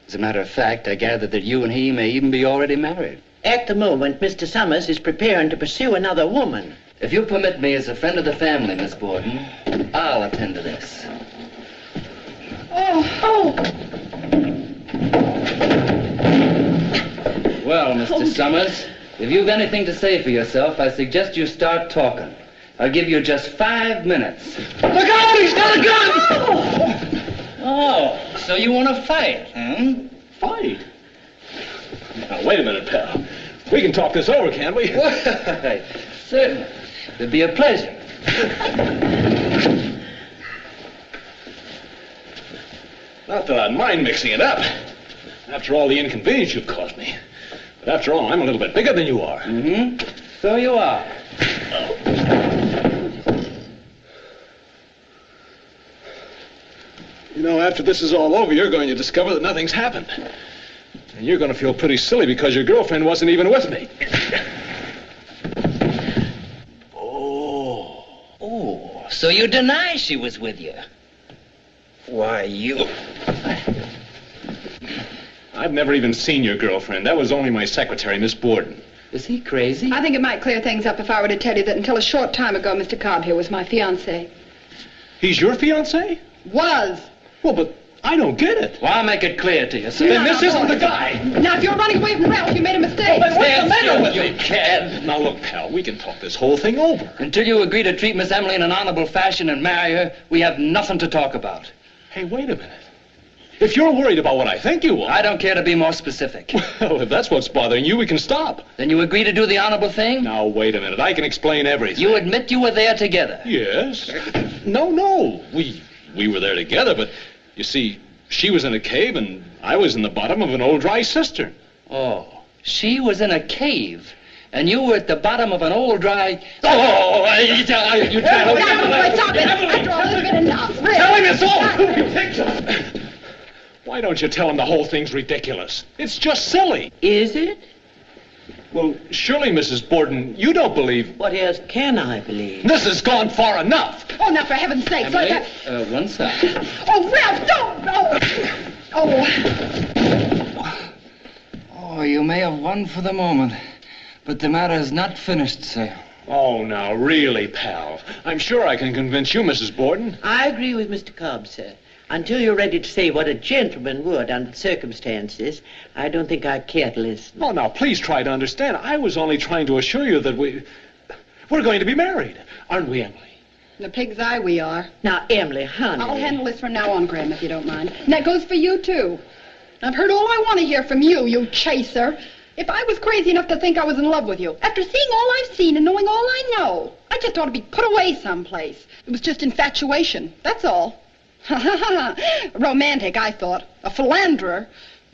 As a matter of fact, I gather that you and he may even be already married. At the moment, Mr. Summers is preparing to pursue another woman. If you'll permit me as a friend of the family, Miss Borden, I'll attend to this. Oh! Well, Mr. Summers, if you've anything to say for yourself, I suggest you start talking. I'll give you just 5 minutes. Look out! He's got a gun! Oh, so you want to fight, huh? Fight? Now, wait a minute, pal. We can talk this over, can't we? Why, certainly. It'd be a pleasure. Not that I'd mind mixing it up. After all the inconvenience you've caused me. But after all, I'm a little bit bigger than you are. Mm-hmm. So you are. You know, after this is all over, you're going to discover that nothing's happened. And you're going to feel pretty silly because your girlfriend wasn't even with me. Oh, so you deny she was with you? Why, you... I've never even seen your girlfriend. That was only my secretary, Miss Borden. Is he crazy? I think it might clear things up if I were to tell you that until a short time ago, Mr. Cobb here was my fiancé. He's your fiancé? Was. Well, but I don't get it. Well, I'll make it clear to you, sir. Then this isn't the guy. Now, if you're running away from Ralph, you made a mistake. Well, then what's the matter with you me? can. Now, look, pal, we can talk this whole thing over. Until you agree to treat Miss Emily in an honorable fashion and marry her, we have nothing to talk about. Hey, wait a minute. If you're worried about what I think you are... I don't care to be more specific. Well, if that's what's bothering you, we can stop. Then you agree to do the honorable thing? Now, wait a minute. I can explain everything. You admit you were there together? Yes. No. We were there together, but you see, she was in a cave and I was in the bottom of an old dry cistern. Oh, she was in a cave. And you were at the bottom of an old dry... You stop it. After all, it's been enough. Really. Tell him it's all ridiculous. Why don't you tell him the whole thing's ridiculous? It's just silly. Is it? Well, surely, Mrs. Borden, you don't believe... What else can I believe? This has gone far enough. Oh, now, for heaven's sake. Emily, one side. Oh, Ralph, don't! Oh, you may have won for the moment, but the matter is not finished, sir. Oh, now, really, pal. I'm sure I can convince you, Mrs. Borden. I agree with Mr. Cobb, sir. Until you're ready to say what a gentleman would under the circumstances, I don't think I care to listen. Oh, now, please try to understand. I was only trying to assure you that we're going to be married. Aren't we, Emily? The pig's eye we are. Now, Emily, honey. I'll handle this from now on, Graham, if you don't mind. And that goes for you, too. I've heard all I want to hear from you, you chaser. If I was crazy enough to think I was in love with you, after seeing all I've seen and knowing all I know, I just ought to be put away someplace. It was just infatuation, that's all. Romantic, I thought. A philanderer.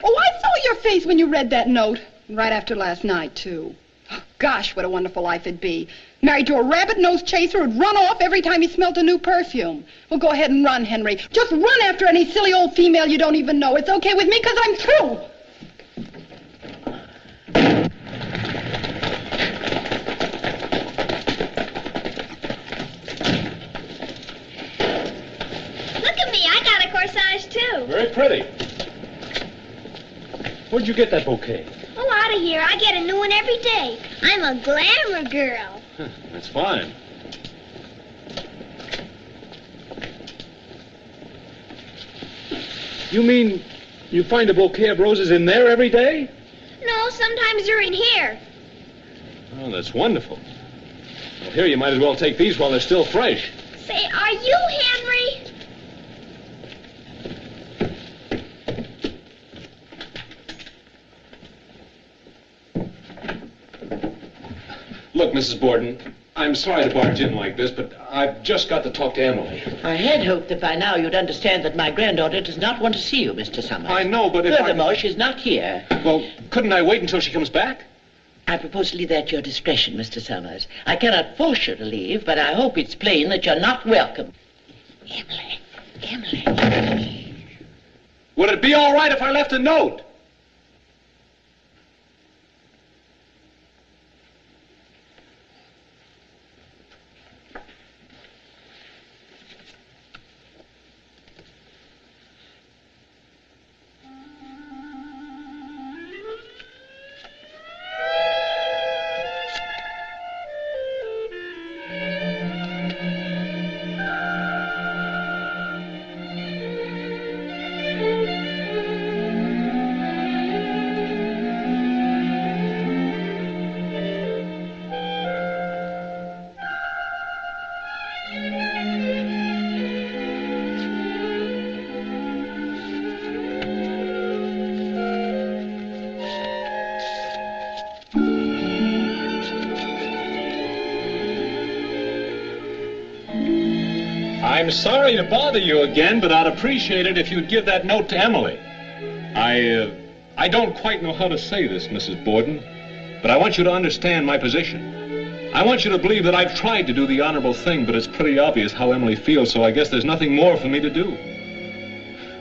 Oh, I saw your face when you read that note. Right after last night, too. Oh, gosh, what a wonderful life it'd be. Married to a rabbit-nosed chaser who'd run off every time he smelled a new perfume. Well, go ahead and run, Henry. Just run after any silly old female you don't even know. It's okay with me, because I'm through. Too. Very pretty. Where'd you get that bouquet? Oh, out of here. I get a new one every day. I'm a glamour girl. Huh, that's fine. You mean you find a bouquet of roses in there every day? No, sometimes they're in here. Oh, that's wonderful. Well, here, you might as well take these while they're still fresh. Say, are you Henry? Look, Mrs. Borden, I'm sorry to barge in like this, but I've just got to talk to Emily. I had hoped that by now you'd understand that my granddaughter does not want to see you, Mr. Summers. I know, but if Furthermore, she's not here. Well, couldn't I wait until she comes back? I propose to leave that to your discretion, Mr. Summers. I cannot force you to leave, but I hope it's plain that you're not welcome. Emily. Would it be all right if I left a note? I'm sorry to bother you again, but I'd appreciate it if you'd give that note to Emily. I don't quite know how to say this, Mrs. Borden, but I want you to understand my position. I want you to believe that I've tried to do the honorable thing, but it's pretty obvious how Emily feels, so I guess there's nothing more for me to do.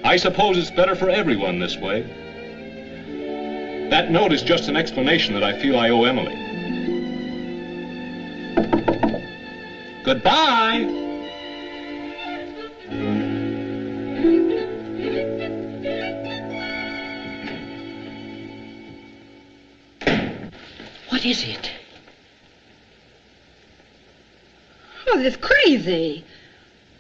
I suppose it's better for everyone this way. That note is just an explanation that I feel I owe Emily. Goodbye! What is it? Oh, this is crazy.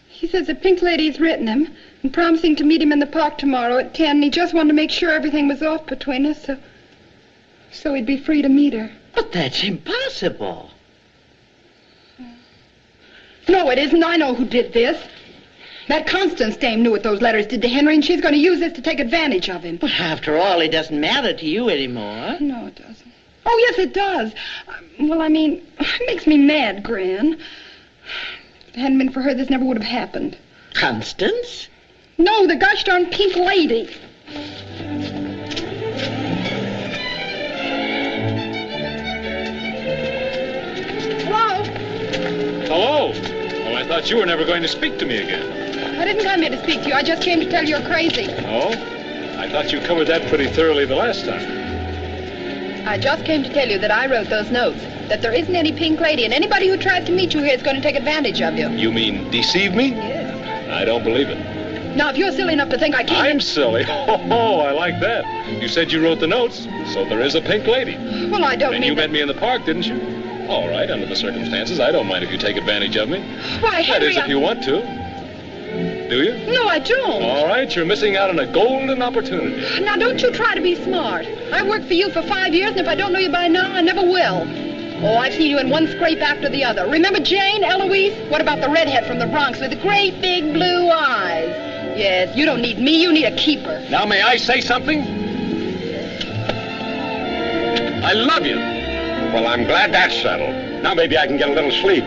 He says the Pink Lady's written him and promising to meet him in the park tomorrow at 10. And he just wanted to make sure everything was off between us, so he'd be free to meet her. But that's impossible. No, it isn't. I know who did this. That Constance dame knew what those letters did to Henry, and she's going to use this to take advantage of him. But after all, it doesn't matter to you anymore. No, it doesn't. Oh, yes, it does. Well, I mean, it makes me mad, Gran. If it hadn't been for her, this never would have happened. Constance? No, the gosh darn Pink Lady. Hello? Hello? Oh, I thought you were never going to speak to me again. I didn't come here to speak to you. I just came to tell you you're crazy. Oh? I thought you covered that pretty thoroughly the last time. I just came to tell you that I wrote those notes, that there isn't any Pink Lady, and anybody who tries to meet you here is going to take advantage of you. You mean deceive me? Yes. I don't believe it. Now, if you're silly enough to think I can't... I'm silly. Oh, I like that. You said you wrote the notes, so there is a Pink Lady. Well, I don't And you met me in the park, didn't you? All right, under the circumstances, I don't mind if you take advantage of me. Why, Henry, that is, if you want to. Do you? No, I don't. All right, you're missing out on a golden opportunity. Now, don't you try to be smart. I've worked for you for 5 years, and if I don't know you by now, I never will. Oh, I've seen you in one scrape after the other. Remember Jane, Eloise? What about the redhead from the Bronx with the great big blue eyes? Yes, you don't need me, you need a keeper. Now, may I say something? I love you. Well, I'm glad that's settled. Now maybe I can get a little sleep.